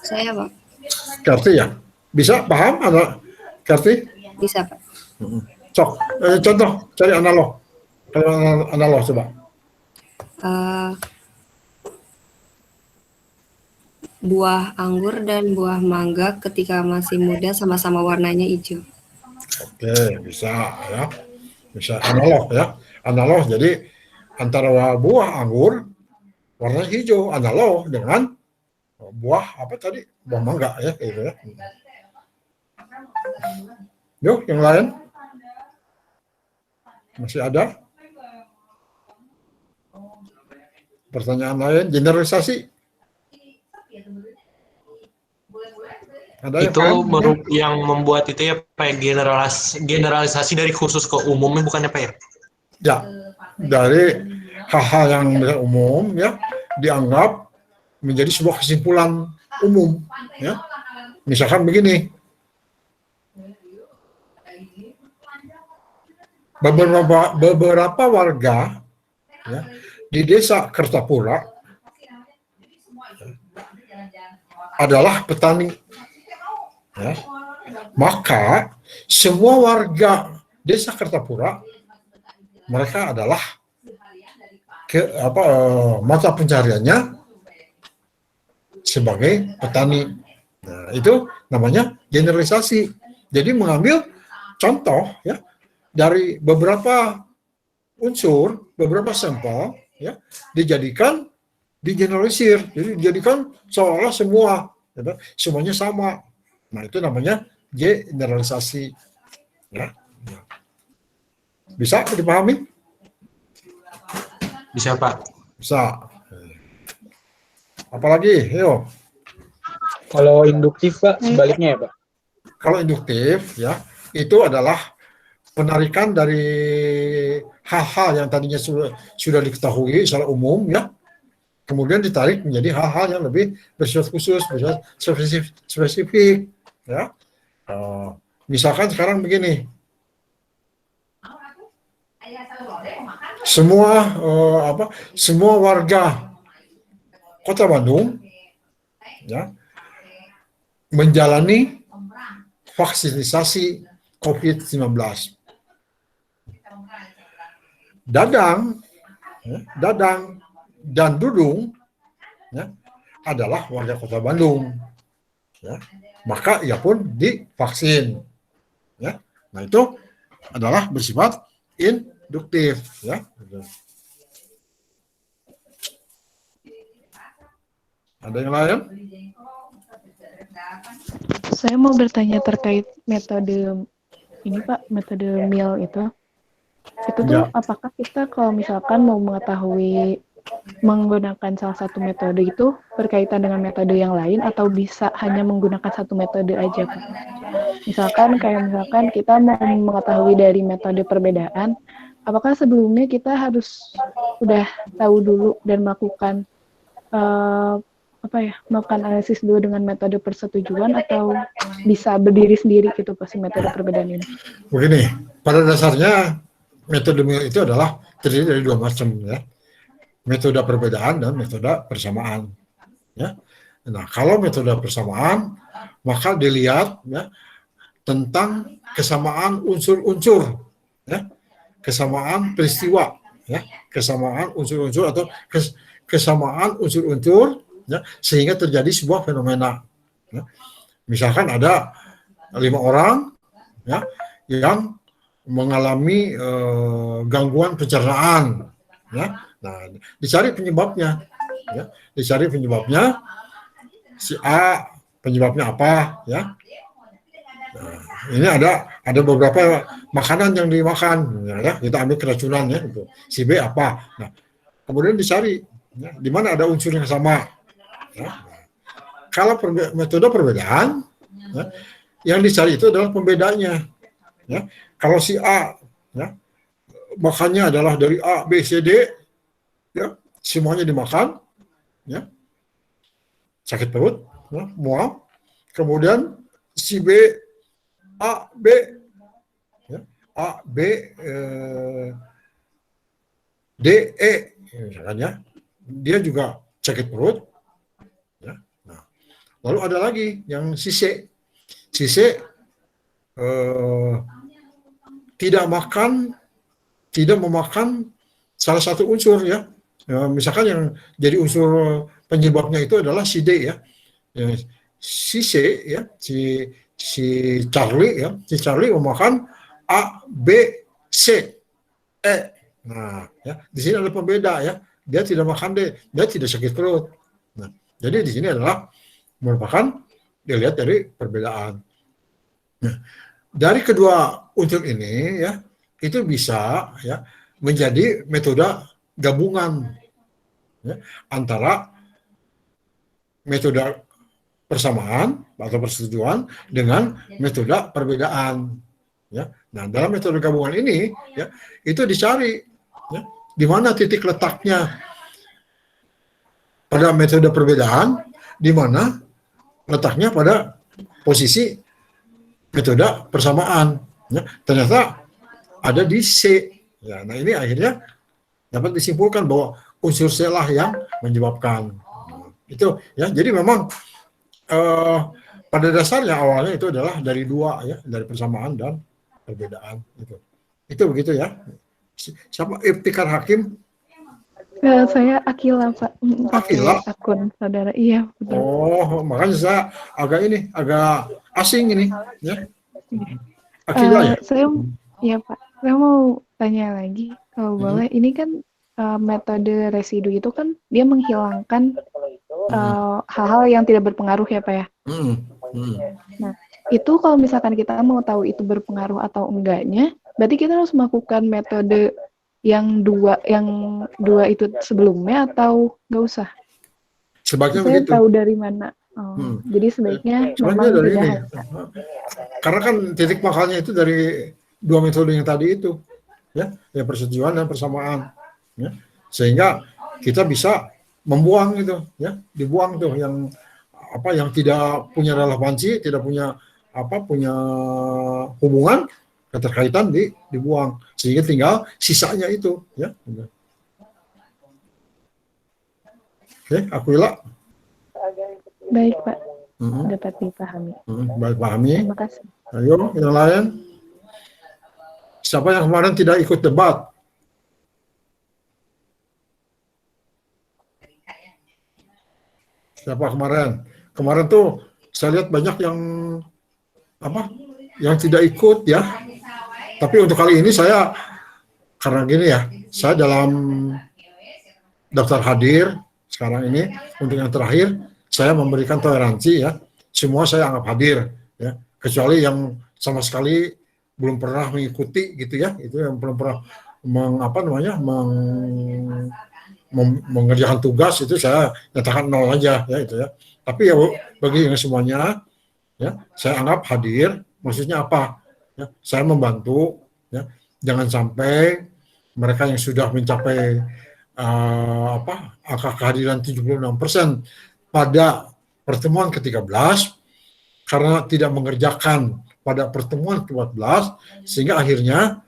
Saya, Pak. Karti ya? Bisa paham anak Karti? Bisa, Pak. Cok, contoh cari analog. Kalau analog coba. Buah anggur dan buah mangga ketika masih muda sama-sama warnanya hijau. Oke, bisa ya. Bisa analog ya. Analog jadi antara buah anggur warna hijau analog dengan buah apa tadi? Buah mangga ya gitu ya. Yuk, yang lain? Masih ada? Pertanyaan lain, generalisasi? Ada Itu yang membuat itu ya Pak, generalisasi dari khusus ke umumnya bukannya Pak ya? Ya, dari hal-hal yang umum ya dianggap menjadi sebuah kesimpulan umum ya. Misalkan begini, beberapa warga ya, di desa Kertapura adalah petani ya. Maka semua warga desa Kertapura mereka adalah mata pencariannya sebagai petani. Nah, itu namanya generalisasi. Jadi mengambil contoh ya dari beberapa unsur, beberapa sampel ya digeneralisir. Jadi dijadikan seolah semua ya, semuanya sama. Nah, itu namanya generalisasi. Ya. Bisa dipahami? Bisa Pak. Bisa. Apalagi, yo. Kalau induktif Pak, sebaliknya ya Pak? Kalau induktif ya, itu adalah penarikan dari hal-hal yang tadinya sudah diketahui secara umum ya, kemudian ditarik menjadi hal-hal yang lebih bersifat khusus, bersifat spesifik ya. Misalkan sekarang begini, semua warga Kota Bandung ya menjalani vaksinisasi COVID-19. Dadang dan Dudung ya, adalah warga Kota Bandung. Ya, maka ia pun divaksin. Ya, nah itu adalah bersifat induktif. Ya. Ada yang lain? Saya mau bertanya terkait metode ini Pak, metode MIL itu. Itu tuh apakah kita kalau misalkan mau mengetahui menggunakan salah satu metode itu berkaitan dengan metode yang lain atau bisa hanya menggunakan satu metode aja Pak? Misalkan kita mau mengetahui dari metode perbedaan, apakah sebelumnya kita harus udah tahu dulu dan melakukan melakukan analisis dulu dengan metode persetujuan atau bisa berdiri sendiri gitu pas metode perbedaan ini? Begini, pada dasarnya metode MIL itu adalah terdiri dari dua macam ya, metode perbedaan dan metode persamaan. Ya, nah kalau metode persamaan maka dilihat ya tentang kesamaan unsur-unsur, ya, kesamaan peristiwa, ya, kesamaan unsur-unsur atau kesamaan unsur-unsur. Ya, sehingga terjadi sebuah fenomena. Ya. Misalkan ada 5 orang ya, yang mengalami gangguan pencernaan, ya. Nah, dicari penyebabnya, ya. Dicari penyebabnya, si A penyebabnya apa, ya. Nah, ini ada beberapa makanan yang dimakan, ya. Kita ambil keracunan, ya. Gitu. Si B apa. Nah, kemudian dicari, ya, di mana ada unsur yang sama. Ya. Kalau metode perbedaan, ya, yang dicari itu adalah pembedanya. Ya. Kalau si A, ya, makannya adalah dari A, B, C, D, ya, semuanya dimakan, ya, sakit perut, ya, mual. Kemudian si B, A, B, ya, A, B, D, E, misalkan, ya, dia juga sakit perut. Ya. Nah, lalu ada lagi yang si C, tidak memakan salah satu unsur, ya. Misalkan yang jadi unsur penyebabnya itu adalah si D, ya. Si C, ya, si Charlie, ya, si Charlie memakan A, B, C, E. Nah, ya, di sini ada pembeda, ya. Dia tidak makan D, dia tidak sakit perut. Nah, jadi di sini adalah merupakan dilihat dari perbedaan. Nah, dari kedua unsur ini, ya, itu bisa, ya, menjadi metode gabungan, ya, antara metode persamaan atau persetujuan dengan metode perbedaan, ya. Nah, dalam metode gabungan ini, ya, itu dicari, ya, di mana titik letaknya pada metode perbedaan, di mana letaknya pada posisi metode persamaan, ya. Ternyata ada di C. Ya, nah ini akhirnya dapat disimpulkan bahwa unsur C lah yang menyebabkan. Itu, ya. Jadi memang pada dasarnya awalnya itu adalah dari dua, ya, dari persamaan dan perbedaan. Itu begitu, ya. Siapa Iftikhar Hakim? Saya Akila, Pak. Akila? Akun saudara. Iya, betul. Oh, makanya saya agak asing ini, ya. Akila, ya. Iya, Pak. Saya mau tanya lagi, kalau boleh. Ini kan metode residu itu kan dia menghilangkan hal-hal yang tidak berpengaruh, ya, Pak, ya. Nah, itu kalau misalkan kita mau tahu itu berpengaruh atau enggaknya, berarti kita harus melakukan metode yang dua itu sebelumnya atau nggak usah? Sebaiknya saya begitu. Tahu dari mana? Jadi sebaiknya memang dari tidak ini. Karena kan titik makalnya itu dari dua metode yang tadi itu, ya, persetujuan dan persamaan, ya. Sehingga kita bisa membuang itu, ya, dibuang tuh yang tidak punya relevansi, tidak punya hubungan, keterkaitan dibuang, sehingga tinggal sisanya itu, ya. Oke, Aquila. Baik, Pak. Dapat dipahami. Baik, pahami. Terima kasih. Ayo, yang lain. Siapa yang kemarin tidak ikut debat? Siapa kemarin? Kemarin tuh saya lihat banyak yang tidak ikut, ya. Tapi untuk kali ini saya, karena gini, ya, saya dalam daftar hadir sekarang ini, untuk yang terakhir, saya memberikan toleransi, ya. Semua saya anggap hadir, ya. Kecuali yang sama sekali belum pernah mengikuti, gitu, ya. Itu yang belum pernah mengerjakan tugas, itu saya nyatakan 0 aja, ya, itu, ya. Tapi ya bagi yang semuanya, ya, saya anggap hadir. Maksudnya apa? Ya, saya membantu, ya. Jangan sampai mereka yang sudah mencapai angka kehadiran 76% pada pertemuan ke-13 karena tidak mengerjakan pada pertemuan ke-14, sehingga akhirnya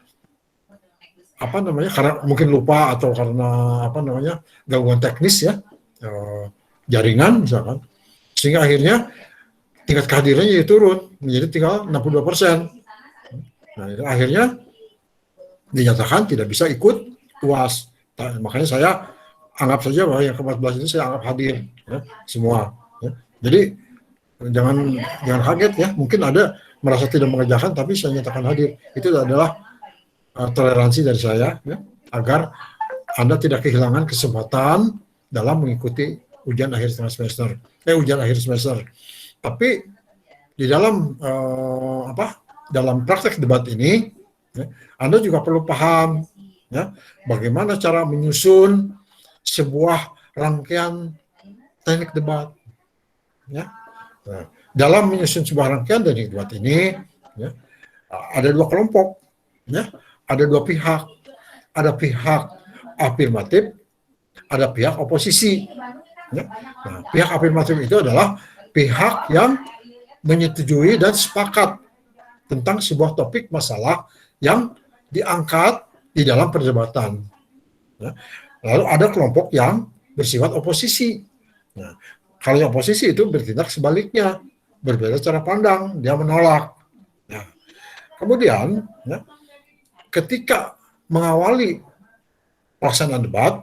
karena mungkin lupa atau karena gangguan teknis, ya, jaringan misalkan, sehingga akhirnya tingkat kehadirannya turun menjadi tinggal 62%. Nah, itu akhirnya dinyatakan tidak bisa ikut UAS. Nah, makanya saya anggap saja bahwa yang ke-14 itu saya anggap hadir, ya, semua. Ya. Jadi jangan kaget, ya. Mungkin ada merasa tidak mengerjakan, tapi saya nyatakan hadir. Itu adalah toleransi dari saya, ya, agar Anda tidak kehilangan kesempatan dalam mengikuti ujian akhir semester. Tapi di dalam dalam praktek debat ini, ya, Anda juga perlu paham, ya, bagaimana cara menyusun sebuah rangkaian teknik debat. Ya. Nah, dalam menyusun sebuah rangkaian teknik debat ini, ya, ada dua kelompok, ya, ada dua pihak, ada pihak afirmatif, ada pihak oposisi. Ya. Nah, pihak afirmatif itu adalah pihak yang menyetujui dan sepakat tentang sebuah topik masalah yang diangkat di dalam perdebatan. Ya. Lalu ada kelompok yang bersifat oposisi. Nah, kalau yang oposisi itu bertindak sebaliknya, berbeda cara pandang, dia menolak. Nah, kemudian, ya, ketika mengawali pelaksanaan debat,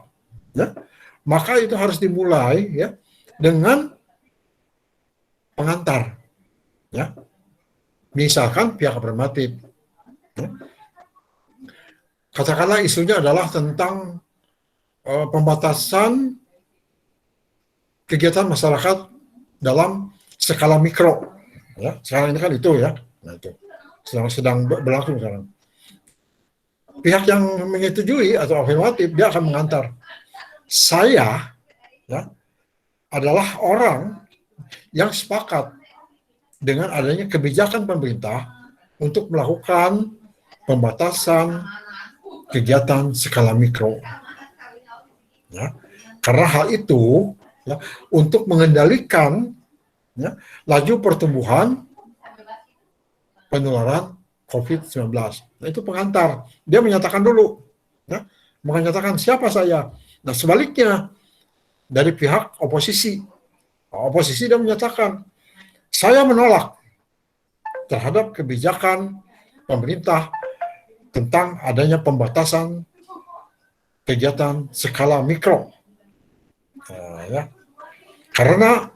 ya, maka itu harus dimulai, ya, dengan pengantar, ya. Misalkan pihak afirmatif, ya. Katakanlah isunya adalah tentang pembatasan kegiatan masyarakat dalam skala mikro, ya. Sekarang ini kan itu, ya. Nah, itu sedang berlangsung sekarang. Pihak yang menyetujui atau afirmatif, dia akan mengantar. Saya, ya, adalah orang yang sepakat dengan adanya kebijakan pemerintah untuk melakukan pembatasan kegiatan skala mikro. Ya. Karena hal itu, ya, untuk mengendalikan, ya, laju pertumbuhan penularan COVID-19. Nah, itu pengantar. Dia menyatakan dulu, ya, menyatakan siapa saya. Nah, sebaliknya dari pihak oposisi, dia menyatakan saya menolak terhadap kebijakan pemerintah tentang adanya pembatasan kegiatan skala mikro. Ya. Karena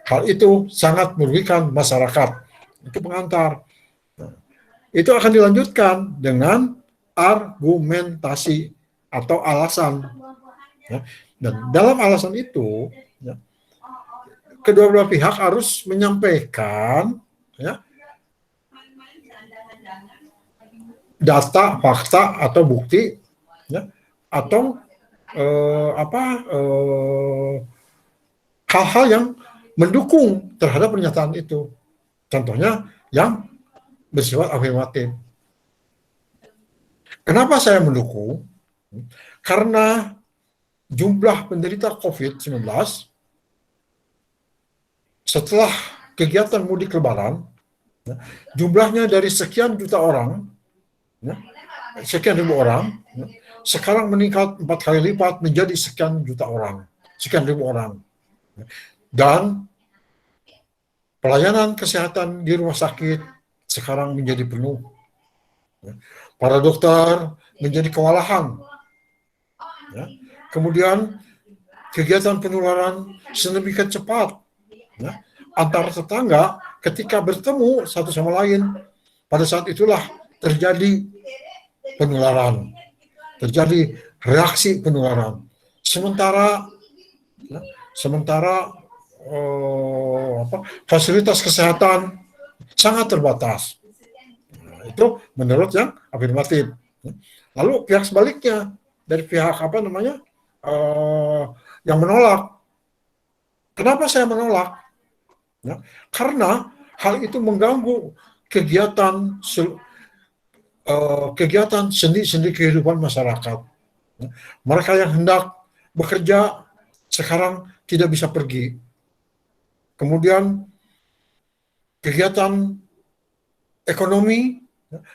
hal itu sangat merugikan masyarakat. Itu pengantar. Nah, itu akan dilanjutkan dengan argumentasi atau alasan. Ya. Dan dalam alasan itu, ya, kedua belah pihak harus menyampaikan, ya, data, fakta atau bukti, ya, atau hal-hal yang mendukung terhadap pernyataan itu. Contohnya yang bersifat afirmatif. Kenapa saya mendukung? Karena jumlah penderita COVID-19 setelah kegiatan mudik lebaran, ya, jumlahnya dari sekian juta orang, ya, sekian ribu orang, ya, sekarang meningkat 4 kali lipat menjadi sekian juta orang, sekian ribu orang. Dan pelayanan kesehatan di rumah sakit sekarang menjadi penuh. Para dokter menjadi kewalahan. Ya. Kemudian kegiatan penularan sedemikian cepat, ya, antar tetangga ketika bertemu satu sama lain, pada saat itulah terjadi penularan, terjadi reaksi penularan. Sementara fasilitas kesehatan sangat terbatas. Nah, itu menurut yang afirmatif. Lalu pihak sebaliknya dari pihak yang menolak. Kenapa saya menolak? Ya, karena hal itu mengganggu kegiatan sendi-sendi kehidupan masyarakat. Mereka yang hendak bekerja sekarang tidak bisa pergi. Kemudian kegiatan ekonomi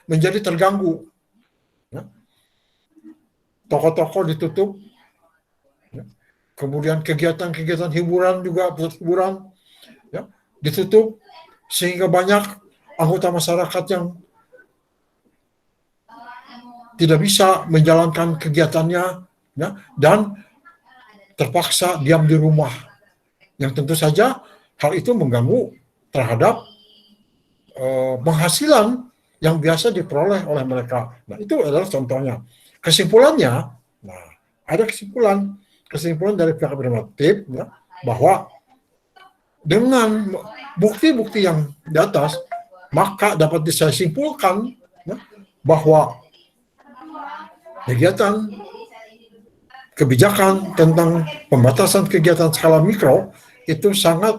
menjadi terganggu. Toko-toko ditutup. Kemudian kegiatan-kegiatan hiburan juga, pusat hiburan, ya, ditutup, sehingga banyak anggota masyarakat yang tidak bisa menjalankan kegiatannya, ya, dan terpaksa diam di rumah. Yang tentu saja hal itu mengganggu terhadap penghasilan yang biasa diperoleh oleh mereka. Nah, itu adalah contohnya. Kesimpulannya, nah, ada kesimpulan dari pihak afirmatif ya, bahwa dengan bukti-bukti yang di atas, maka dapat saya simpulkan ya, bahwa kebijakan tentang pembatasan kegiatan skala mikro itu sangat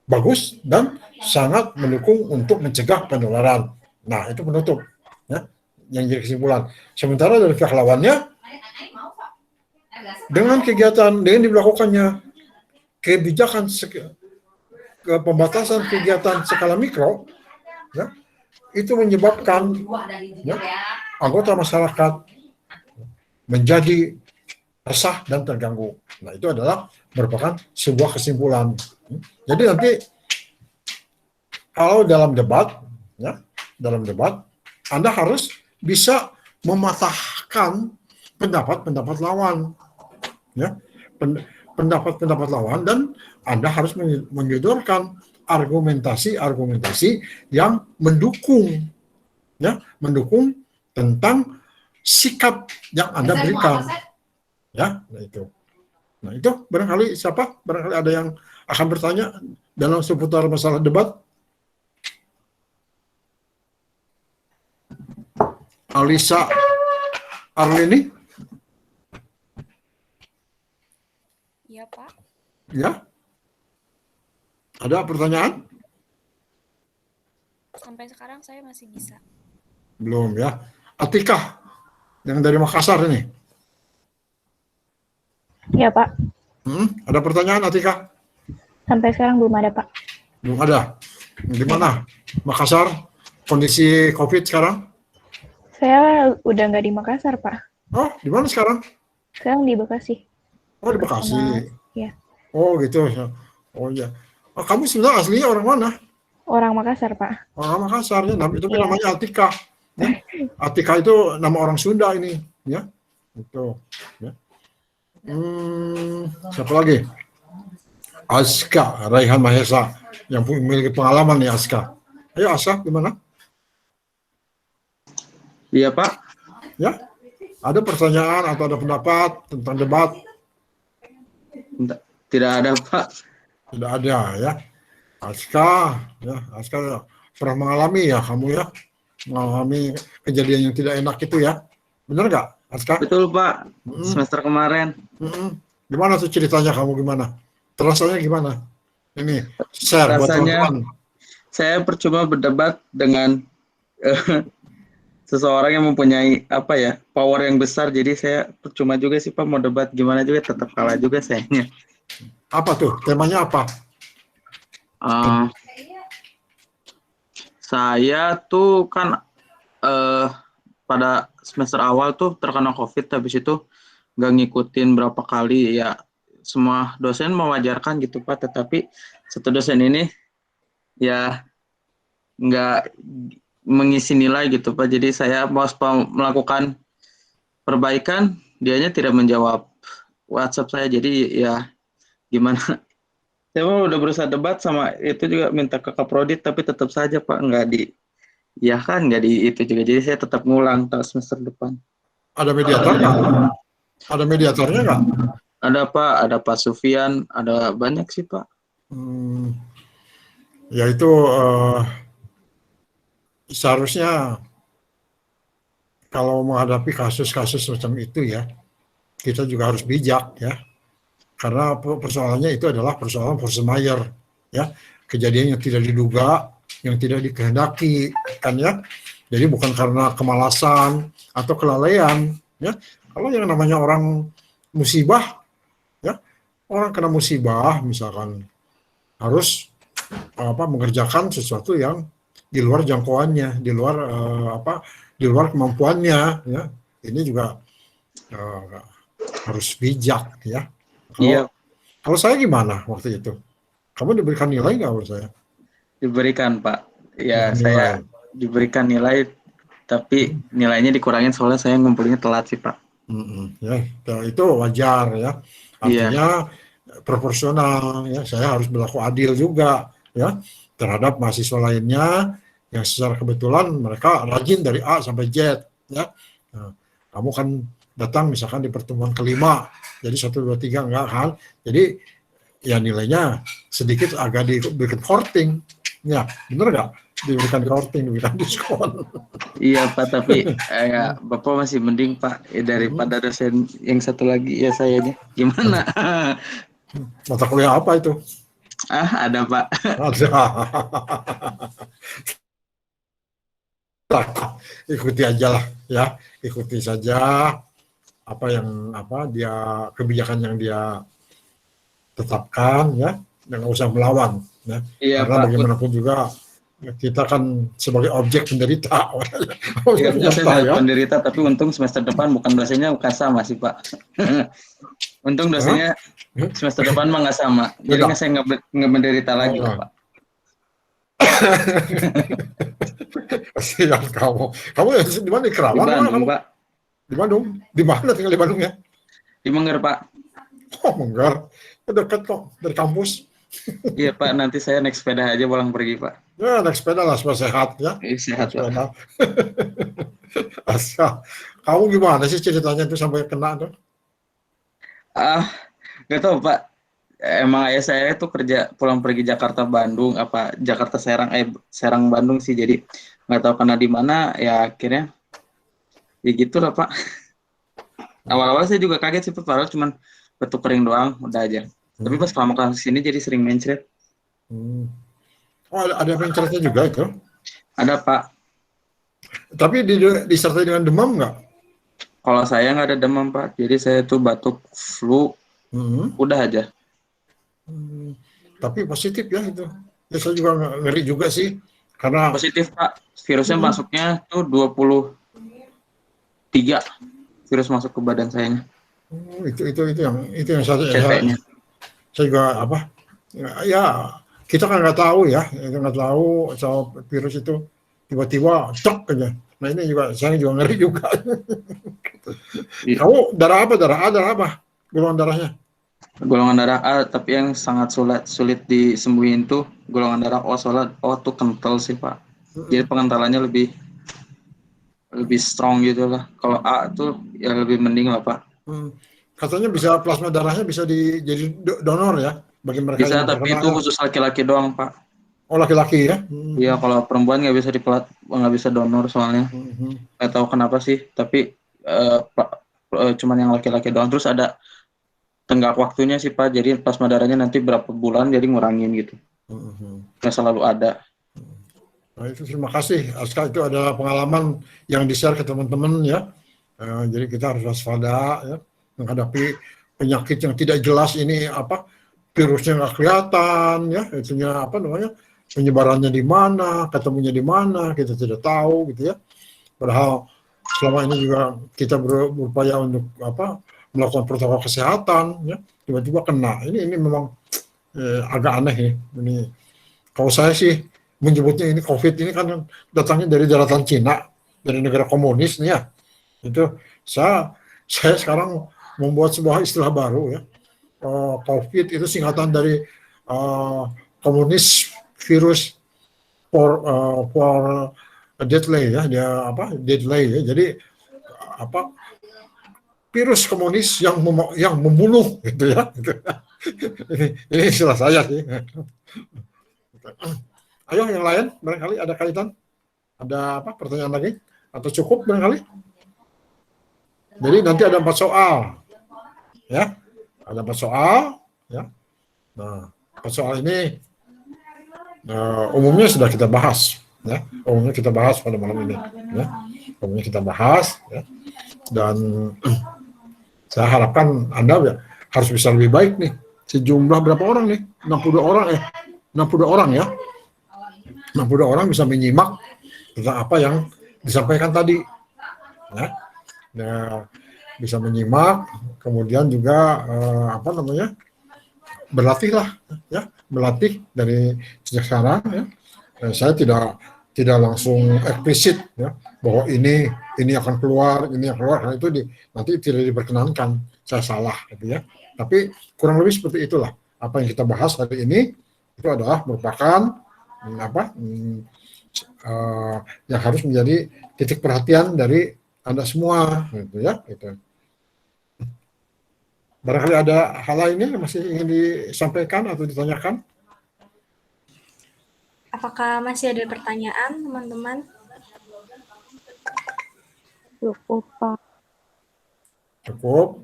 bagus dan sangat mendukung untuk mencegah penularan. Nah, itu penutup ya, yang jadi kesimpulan. Sementara dari pihak lawannya, dengan diberlakukannya kebijakan pembatasan kegiatan skala mikro, ya, itu menyebabkan ya, anggota masyarakat menjadi resah dan terganggu. Nah, itu adalah merupakan sebuah kesimpulan. Jadi nanti kalau dalam debat, ya, Anda harus bisa mematahkan pendapat-pendapat lawan, ya, pendapat-pendapat lawan, dan Anda harus menyodorkan argumentasi-argumentasi yang mendukung, ya, mendukung tentang sikap yang Anda berikan, ya. Nah itu barangkali ada yang akan bertanya dalam seputar masalah debat. Alisa Arlini? Iya, Pak. Ya? Ada pertanyaan? Sampai sekarang saya masih bisa. Belum ya. Atika, yang dari Makassar ini. Ya, Pak. Ada pertanyaan, Atika? Sampai sekarang belum ada, Pak. Belum ada. Gimana Makassar? Kondisi COVID sekarang? Saya udah nggak di Makassar, Pak. Oh, di mana sekarang? Sekarang di Bekasi. Oh, di Bekasi. Ya. Oh, gitu. Oh, ya. Oh, kamu sebenarnya aslinya orang mana? Orang Makassar, Pak. Orang Makassar, ya. Tapi namanya Atika. Ya. Atika itu nama orang Sunda ini. Ya. Itu. Ya. Siapa lagi? Aska, Raihan Mahesa, yang memiliki pengalaman nih, Aska. Ayo, Aska, gimana? Iya, Pak. Ya, ada pertanyaan atau ada pendapat tentang debat? Tidak ada, Pak. Tidak ada, ya. Aska pernah mengalami ya, kamu ya, mengalami kejadian yang tidak enak itu ya. Benar nggak, Aska? Betul, Pak. Semester kemarin. Gimana tuh ceritanya, kamu gimana? Terasanya gimana? Ini, share buat teman-teman. Saya percuma berdebat dengan seseorang yang mempunyai power yang besar, jadi saya percuma juga sih, Pak, mau debat gimana juga tetap kalah juga sayangnya. Apa tuh? Temanya apa? Saya tuh kan pada semester awal tuh terkena COVID, habis itu nggak ngikutin berapa kali ya, semua dosen mewajarkan gitu, Pak, tetapi satu dosen ini ya nggak mengisi nilai gitu, Pak. Jadi saya mau melakukan perbaikan, dianya tidak menjawab WhatsApp saya. Jadi ya gimana? Saya udah berusaha debat sama itu juga minta ke Kaprodit, tapi tetap saja, Pak, nggak di itu juga. Jadi saya tetap ngulang tahun semester depan. Ada mediator nggak? Ada mediatornya nggak? Ada, Pak. Ada Pak Sufian. Ada banyak sih, Pak. Ya itu seharusnya kalau menghadapi kasus-kasus macam itu ya, kita juga harus bijak ya, karena persoalannya itu adalah persoalan force majeure ya, kejadian yang tidak diduga, yang tidak dikehendaki kan ya. Jadi bukan karena kemalasan atau kelalaian ya. Kalau yang namanya orang musibah ya, orang kena musibah misalkan harus mengerjakan sesuatu yang di luar jangkauannya, di luar kemampuannya ya. Ini juga harus bijak ya. Kalau saya gimana waktu itu? Kamu diberikan nilai nggak oleh saya? Diberikan, Pak. Ya, saya diberikan nilai, tapi nilainya dikurangin soalnya saya ngumpulinnya telat sih, Pak. Ya, itu wajar ya. Artinya proporsional ya. Saya harus berlaku adil juga ya terhadap mahasiswa lainnya yang secara kebetulan mereka rajin dari A sampai Z, ya. Nah, kamu kan datang misalkan di pertemuan kelima, jadi 1, 2, 3 enggak kan, jadi ya nilainya sedikit agak diberikan korting, ya bener nggak? Diberikan korting, diberikan diskon. Iya Pak, tapi ya Bapak masih mending Pak daripada dosen yang satu lagi ya sayanya. Gimana? Mata kuliah apa itu? Ada Pak. Ada. Ikuti aja lah, ya. Ikuti saja apa dia kebijakan yang dia tetapkan, ya. Jangan usah melawan, ya. Iya, Karena Pak. bagaimanapun juga kita kan sebagai objek penderita. Iya, saya penderita, tapi untung semester depan bukan dosennya bukan sama sih Pak. Untung dosennya semester depan mah nggak sama, jadi saya nggak menderita lagi Pak. Kasihan kamu di mana, di Kerawang? Di Bandung Pak. Di Bandung? Di mana tinggal di Bandung ya? Di Mengger Pak. Oh Mengger, dekat kok dari kampus. Iya Pak, nanti saya naik sepeda aja pulang pergi Pak. Ya naik sepeda lah supaya sehat ya. Sehat Pak. Asal. Kamu gimana sih ceritanya itu sampai kena tuh? Nggak tahu Pak. Emang ayah saya itu kerja pulang pergi Jakarta Bandung, apa Jakarta Serang Bandung sih, jadi nggak tahu kena di mana ya akhirnya ya gitulah Pak. Awal-awal saya juga kaget sih Pak, padahal cuman batuk kering doang udah aja. Tapi pas lama kesini jadi sering mencret. Oh ada mencretnya juga itu? Ada Pak. Tapi disertai dengan demam nggak? Kalau saya nggak ada demam Pak, jadi saya tuh batuk flu, udah aja. Tapi positif ya itu. Ya, saya juga ngeri juga sih karena positif Pak. Virusnya masuknya tuh 23 virus masuk ke badan saya. Itu yang saya juga apa? Ya kita kan nggak tahu ya, nggak tahu soal virus itu tiba-tiba cok aja. Nah ini juga saya juga ngeri juga. Kamu darah apa? Darah A, darah apa? Golongan darahnya? Golongan darah A, tapi yang sangat sulit disembuhin tuh golongan darah O. Soalnya O tuh kental sih Pak. Jadi pengentalannya lebih strong gitu lah. Kalau A tuh ya lebih mending lah Pak. Katanya bisa plasma darahnya bisa jadi donor ya bagi mereka. Bisa, tapi itu khusus laki-laki doang Pak. Oh laki-laki ya? Iya, kalau perempuan nggak bisa donor soalnya. Nggak tahu kenapa sih, tapi cuman yang laki-laki doang. Terus ada tenggak waktunya sih Pak, jadi plasma darahnya nanti berapa bulan jadi ngurangin gitu. Nggak selalu ada. Nah itu terima kasih Aska, itu adalah pengalaman yang di-share ke teman-teman ya. Jadi kita harus waspada ya menghadapi penyakit yang tidak jelas ini, apa virusnya nggak kelihatan ya, itunya apa namanya, penyebarannya di mana, ketemunya di mana, kita tidak tahu gitu ya. Padahal selama ini juga kita berupaya untuk apa melakukan protokol kesehatan ya, tiba-tiba kena. Ini memang agak aneh ya. Ini kalau saya sih menyebutnya ini COVID ini kan datangnya dari daratan Cina, dari negara komunis nih ya. Itu saya sekarang membuat sebuah istilah baru ya. COVID itu singkatan dari komunis virus for deadly ya, dia apa deadly ya. Jadi apa virus komunis yang membunuh gitu ya. Ini istilah saya sih. Ayo yang lain barangkali ada kaitan, ada apa pertanyaan lagi atau cukup barangkali? Jadi nanti ada 4 soal, ya, ada 4 soal, ya. Nah, 4 soal ini umumnya sudah kita bahas, ya. Umumnya kita bahas pada malam ini, ya. Umumnya kita bahas, ya. Dan saya harapkan Anda ya, harus bisa lebih baik nih. Sejumlah berapa orang nih? 62 orang 62 orang ya. 62 orang bisa menyimak tentang apa yang disampaikan tadi, ya. Nah, bisa menyimak, kemudian juga apa namanya, berlatihlah, ya, berlatih dari sejak sekarang, ya. Saya tidak langsung eksplisit, ya, bahwa ini akan keluar, karena itu nanti tidak diperkenankan, saya salah, gitu ya. Tapi kurang lebih seperti itulah apa yang kita bahas hari ini itu adalah merupakan yang harus menjadi titik perhatian dari Anda semua, gitu ya. Gitu. Barangkali ada hal lainnya yang masih ingin disampaikan atau ditanyakan? Apakah masih ada pertanyaan, teman-teman? Cukup, Pak. Cukup?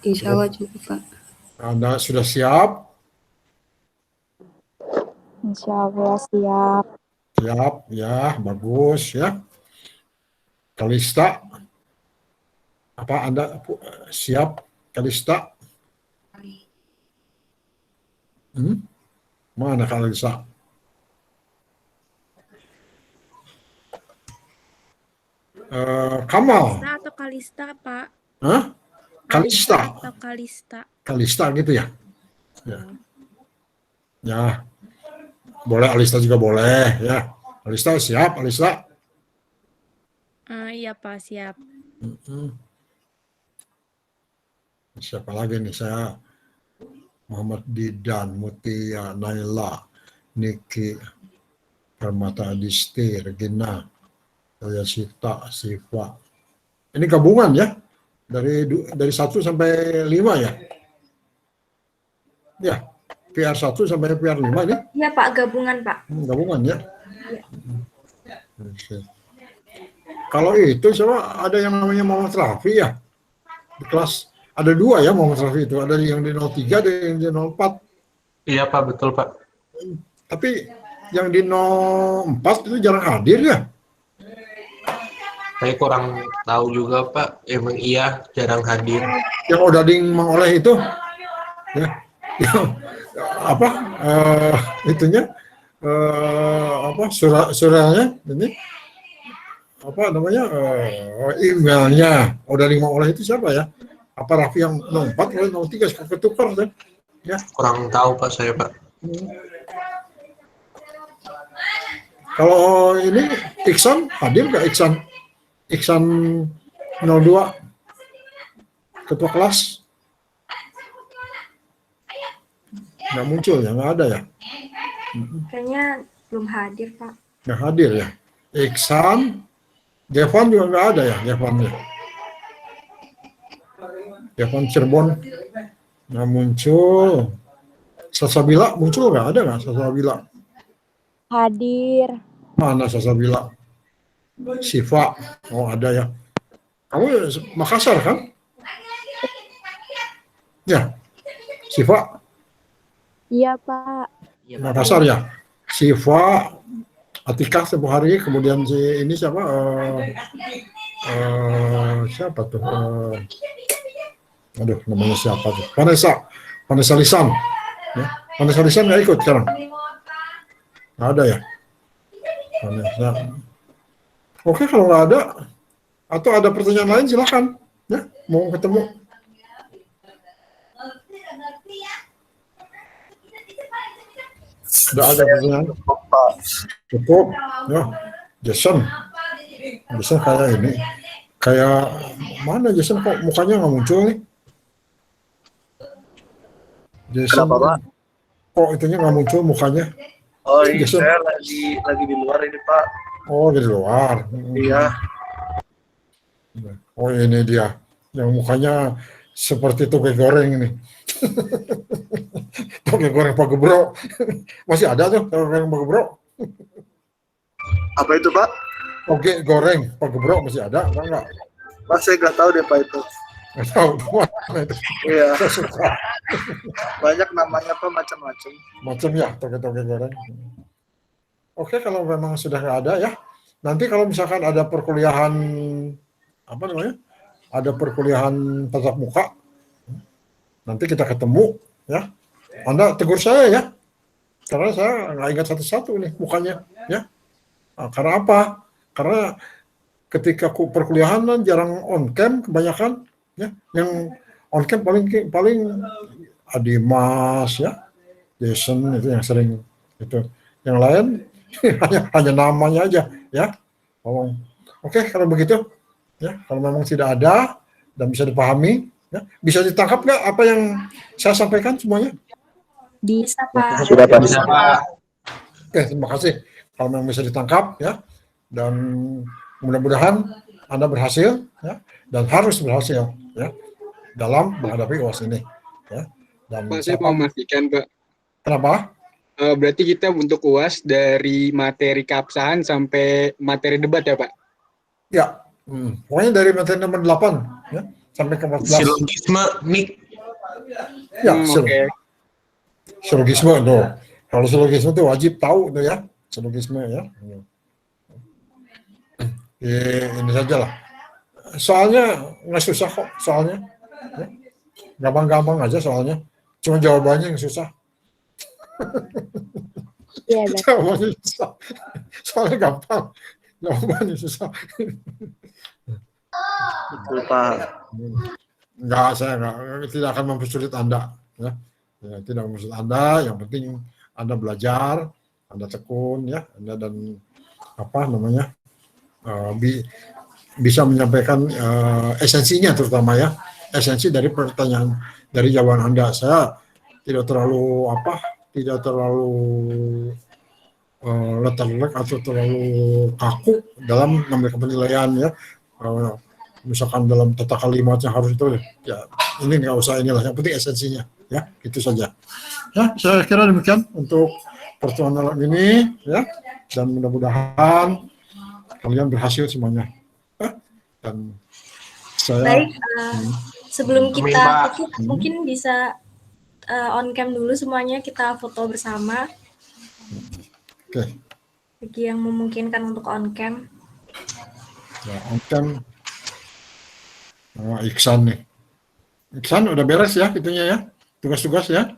Insya Allah cukup, Pak. Anda sudah siap? Insya Allah siap. Siap, ya, bagus ya. Kalista, apa Anda siap, Kalista? Mana Kalista? Kamal. Kalista atau Kalista, Pak? Hah? Kalista. Atau Kalista? Kalista gitu ya? Ya. Ya. Boleh, Alista juga boleh ya. Alista siap, Alista? Iya, Pak, siap. Siapa lagi nih? Saya Muhammad Didan, Mutia, Naila, Niki, Permata Adisti, Regina, Sita, Siva. Ini gabungan ya? Dari 1 sampai 5 ya? Ya, PR1 sampai PR5 ini? Iya, Pak, gabungan, Pak. Gabungan ya? Iya. Oke. Kalau itu coba ada yang namanya Muhammad Rafi ya? Di kelas ada 2 ya Muhammad Rafi itu, ada yang di 03, ada yang di 04. Iya Pak, betul Pak. Tapi yang di 04 itu jarang hadir ya? Saya kurang tahu juga Pak, emang iya jarang hadir. Yang Odading mengoleh itu, ya, yang apa itunya apa surahnya ini apa namanya emailnya Odading mengoleh itu siapa ya? Apa Raffi yang 04 atau 03 suka ketukar kan? Ya. Kurang tahu Pak saya Pak. Kalau ini Iksan hadir nggak Iksan? Iksan 02 ketua kelas nggak muncul ya, nggak ada ya? Kayaknya belum hadir, Pak. Nggak hadir ya. Iksan, Devan juga nggak ada ya, Devan ya. Devan Cirebon nggak muncul. Sasabila muncul nggak? Ada nggak Sasabila? Hadir. Mana Sasabila? Siva, oh ada ya. Kamu Makassar kan? Ya, Siva. Iya, Pak. Makassar ya. Siva, Atika setiap hari, kemudian si ini siapa? Siapa tuh? Aduh, namanya siapa tuh? Vanessa Lisan. Ya. Vanessa Lisan nggak ikut sekarang? Nggak ada ya? Vanessa. Oke, kalau nggak ada, atau ada pertanyaan lain silahkan. Ya, mau ketemu. Sudah ada pertanyaan? Cukup. Ya, Jason. Jason kayak ini. Kayak mana Jason kok mukanya nggak muncul nih? Jason, Kenapa, Pak? kok itunya nggak muncul mukanya? Oh, ini Jason. saya lagi di luar ini, Pak. Oh, di luar. Iya. Oh, ini dia. Yang mukanya seperti toge goreng ini. Toge goreng Pak Gebro. Masih ada tuh toge goreng Pak Gebro? Apa itu, Pak? Toge goreng Pak Gebro masih ada? Enggak? Pak, saya nggak tahu deh, Pak, itu. Nggak tahu. Mana itu? Iya. Saya suka. Banyak namanya, Pak, macam-macam. Macam ya, toge-toge goreng. Oke, kalau memang sudah nggak ada ya. Nanti kalau misalkan ada perkuliahan, apa namanya? Ada perkuliahan tatap muka, nanti kita ketemu ya. Anda tegur saya ya. Karena saya nggak ingat satu-satu nih mukanya ya. Nah, karena apa? Karena ketika perkuliahan jarang on cam kebanyakan ya. Yang on cam paling Adimas ya. Jason itu yang sering itu. Yang lain hanya namanya aja ya. Oke, kalau begitu ya, kalau memang tidak ada dan bisa dipahami ya, bisa ditangkap nggak apa yang saya sampaikan semuanya? Bisa, Pak. Sudah, Pak. Bisa Pak. Oke, terima kasih. kalau memang bisa ditangkap ya, dan mudah-mudahan Anda berhasil ya, dan harus berhasil ya dalam menghadapi UAS ini ya. Dan Pak, saya mau memastikan, Pak. Kenapa? Berarti kita untuk UAS dari materi keabsahan sampai materi debat ya, Pak? Ya, pokoknya dari materi nomor 8 ya, sampai ke 14. Silogisme, Mik. Ya, Oke. silogisme tuh. Kalau silogisme itu wajib tahu tuh ya, silogisme ya. Ini saja lah. Soalnya nggak susah kok, soalnya. Ya. Gampang-gampang aja soalnya. Cuma jawabannya yang susah. Iya, Jawabannya susah. Soalnya gampang. Jawabannya susah. Betul, Pak. Enggak, saya tidak akan mempersulit Anda. Ya. Ya, tidak mempersulit Anda. Yang penting Anda belajar, Anda tekun, ya, Anda dan apa namanya bisa menyampaikan esensinya, terutama ya, esensi dari pertanyaan, dari jawaban Anda. Saya tidak terlalu letak-letak atau terlalu kaku dalam mengambil penilaian ya. Misalkan dalam tata kalimatnya harus itu ya, ini nggak usah, inilah yang penting esensinya ya, itu saja ya. Saya kira demikian untuk pertemuan malam ini ya, dan mudah-mudahan kalian berhasil semuanya ya. Dan saya Baik, sebelum kita tutup mungkin bisa on cam dulu semuanya, kita foto bersama. Oke. Bagi yang memungkinkan untuk on cam. Ya, on cam. Iksan nih. Iksan udah beres ya itunya ya, tugas-tugas ya.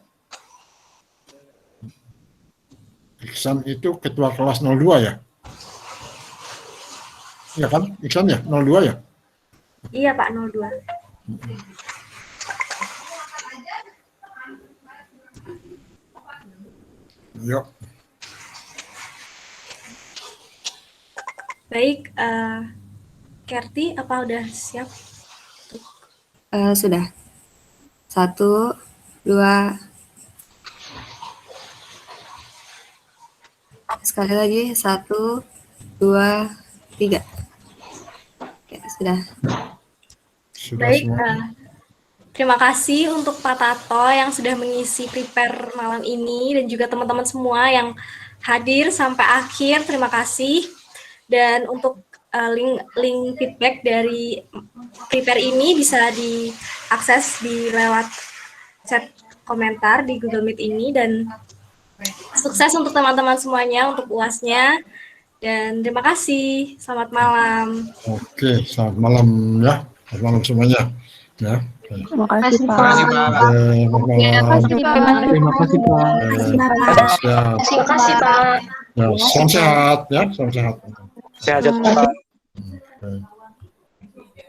Iksan itu ketua kelas 02 ya? Iya kan? Iksan ya? 02 ya? Iya Pak, 02. Yuk. Baik, Kerti, apa udah siap? Sudah. 1, 2. Sekali lagi, 1, 2, 3. Oke, sudah. Baik, terima kasih untuk Pak Tato yang sudah mengisi prepare malam ini, dan juga teman-teman semua yang hadir sampai akhir. Terima kasih. Dan untuk link feedback dari prepare ini bisa diakses di lewat chat komentar di Google Meet ini, dan sukses untuk teman-teman semuanya untuk UAS-nya, dan terima kasih. Selamat malam. Oke, selamat malam ya. Selamat malam semuanya ya. Terima kasih, Pak. Terima kasih, Pak. Terima kasih, Pak. Terima kasih, Pak. Ya, salam sehat ya, salam sehat. Sehat, Pak. Oke.